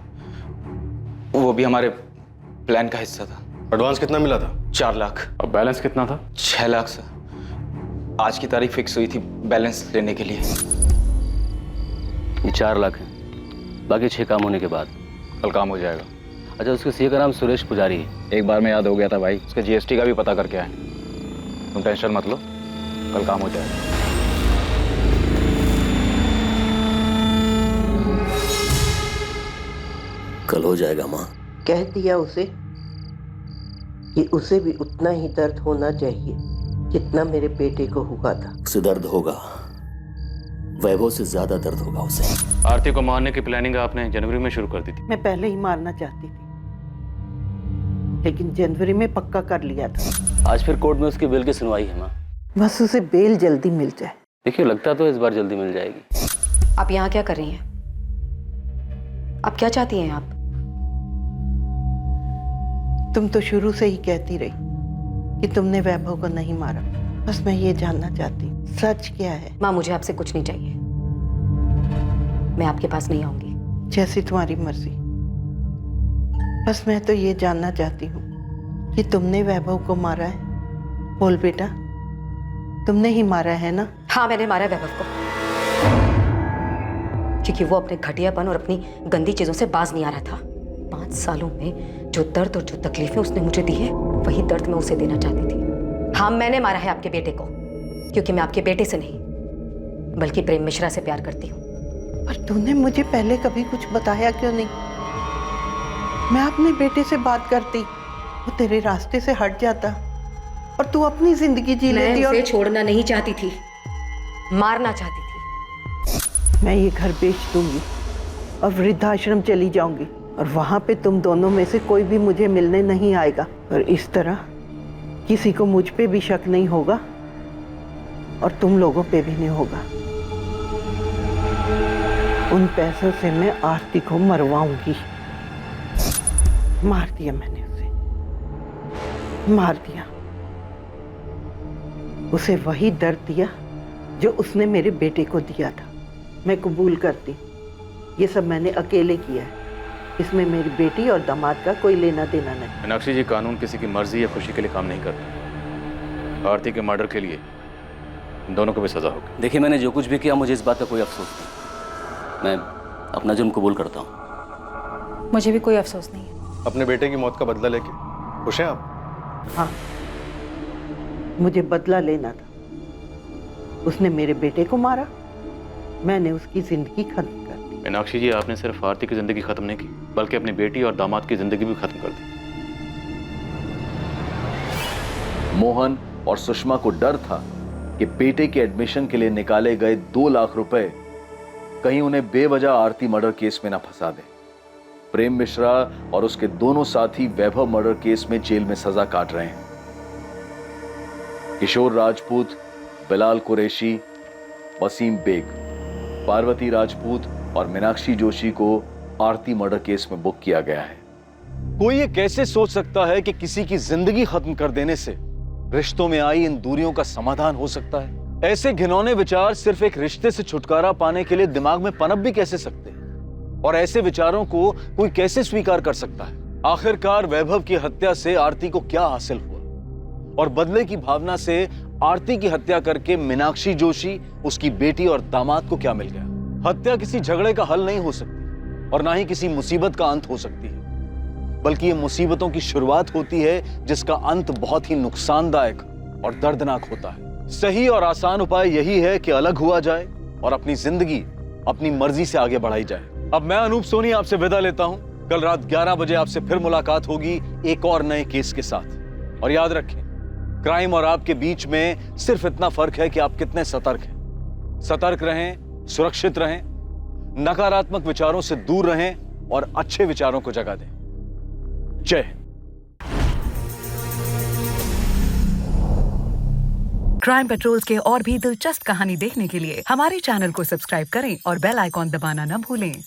वो भी हमारे प्लान का हिस्सा था। एडवांस कितना मिला था? 4 लाख। और बैलेंस कितना था? 6 लाख सर। आज की तारीख फिक्स हुई थी बैलेंस लेने के लिए। ये 4 लाख है, बाकी 6 काम होने के बाद कल काम हो जाएगा। अच्छा, उसके सीए का नाम सुरेश पुजारी है। एक बार में याद हो गया था भाई। उसके जीएसटी का भी पता करके आए। तुम टेंशन मत लो, कल काम हो जाएगा। कल हो जाएगा माँ। कह दिया उसे कि उसे भी उतना ही दर्द होना चाहिए जितना मेरे बेटे को हुआ था। उसे दर्द होगा, वैभव से ज्यादा दर्द होगा उसे। आरती को मारने की प्लानिंग आपने जनवरी में शुरू कर दी थी। मैं पहले ही मारना चाहती थी, लेकिन जनवरी में पक्का कर लिया था। आज फिर कोर्ट में उसकी बेल की सुनवाई है माँ। बस उसे बेल जल्दी मिल जाए। देखिए, लगता तो इस बार जल्दी मिल जाएगी। आप यहाँ क्या कर रही हैं? आप क्या चाहती हैं आप? तुम तो शुरू से ही कहती रही कि तुमने वैभव को नहीं मारा। बस मैं ये जानना चाहती हूँ, सच क्या है? माँ, मुझे आपसे कुछ नहीं चाहिए। मैं आपके पास नहीं आऊंगी। जैसी तुम्हारी मर्जी। बस मैं तो ये जानना चाहती हूँ कि तुमने वैभव को मारा है। बोल बेटा, तुमने ही मारा है ना? हाँ, मैंने मारा वैभव को, क्योंकि वो अपने घटियापन और अपनी गंदी चीजों से बाज नहीं आ रहा था। 5 सालों में जो दर्द और जो तकलीफें उसने मुझे दी है, वही दर्द मैं उसे देना चाहती थी। हाँ, मैंने मारा है आपके बेटे को, क्योंकि मैं आपके बेटे से नहीं बल्कि प्रेम मिश्रा से प्यार करती हूँ। पर तूने मुझे पहले कभी कुछ बताया क्यों नहीं? मैं अपने बेटे से बात करती, वो तेरे रास्ते से हट जाता और तू अपनी जिंदगी जी लेती। मैं उसे छोड़ना नहीं चाहती थी, मारना चाहती थी। मैं ये घर बेच दूंगी और वृद्धाश्रम चली जाऊंगी, और वहां पे तुम दोनों में से कोई भी मुझे मिलने नहीं आएगा। और इस तरह किसी को मुझ पे भी शक नहीं होगा और तुम लोगों पे भी नहीं होगा। उन पैसों से मैं आरती को मरवाऊंगी। मार दिया मैंने उसे, मार दिया। उसे वही दर्द दिया जो उसने मेरे बेटे को दिया था। मैं कबूल करती, ये सब मैंने अकेले किया है। इसमें मेरी बेटी और दामाद का कोई लेना देना नहीं। मीनाक्षी जी, कानून किसी की मर्जी या खुशी के लिए काम नहीं करता। आरती के मर्डर के लिए दोनों को भी सजा होगी। देखिए, मैंने जो कुछ भी किया, मुझे इस बात का कोई अफसोस नहीं। मैं अपना जुर्म कबूल करता हूँ। मुझे भी कोई अफसोस नहीं है। अपने बेटे की मौत का बदला लेके खुश हैं आप? हाँ, मुझे बदला लेना था। उसने मेरे बेटे को मारा, मैंने उसकी जिंदगी खत्म कर दी। मीनाक्षी जी, आपने सिर्फ आरती की जिंदगी खत्म नहीं की, बल्कि अपनी बेटी और दामाद की जिंदगी भी खत्म कर दी। मोहन और सुषमा को डर था कि बेटे के एडमिशन के लिए निकाले गए 2 लाख रुपए कहीं उन्हें बेवजह आरती मर्डर केस में ना फंसा दे। प्रेम मिश्रा और उसके दोनों साथी वैभव मर्डर केस में जेल में सजा काट रहे हैं। किशोर राजपूत, बिलाल कुरैशी, वसीम बेग, पार्वती राजपूत और मीनाक्षी जोशी को आरती मर्डर केस में बुक किया गया है। कोई ये कैसे सोच सकता है कि किसी की जिंदगी खत्म कर देने से रिश्तों में आई इन दूरियों का समाधान हो सकता है? ऐसे घिनौने विचार सिर्फ एक रिश्ते से छुटकारा पाने के लिए दिमाग में पनप भी कैसे सकते हैं? और ऐसे विचारों को कोई कैसे स्वीकार कर सकता है? आखिरकार वैभव की हत्या से आरती को क्या हासिल हुआ? और बदले की भावना से आरती की हत्या करके मीनाक्षी जोशी, उसकी बेटी और दामाद को क्या मिल गया? हत्या किसी झगड़े का हल नहीं हो सकती और ना ही किसी मुसीबत का अंत हो सकती है, बल्कि ये मुसीबतों की शुरुआत होती है जिसका अंत बहुत ही नुकसानदायक और दर्दनाक होता है। सही और आसान उपाय यही है कि अलग हुआ जाए और अपनी जिंदगी अपनी मर्जी से आगे बढ़ाई जाए। अब मैं अनूप सोनी आपसे विदा लेता हूं। कल रात 11 बजे आपसे फिर मुलाकात होगी एक और नए केस के साथ। और याद रखें, क्राइम और आपके बीच में सिर्फ इतना फर्क है कि आप कितने सतर्क हैं। सतर्क रहें, सुरक्षित रहें, नकारात्मक विचारों से दूर रहें और अच्छे विचारों को जगह दें। जय हिंद। क्राइम पेट्रोल्स के और भी दिलचस्प कहानी देखने के लिए हमारे चैनल को सब्सक्राइब करें और बेल आइकॉन दबाना न भूलें।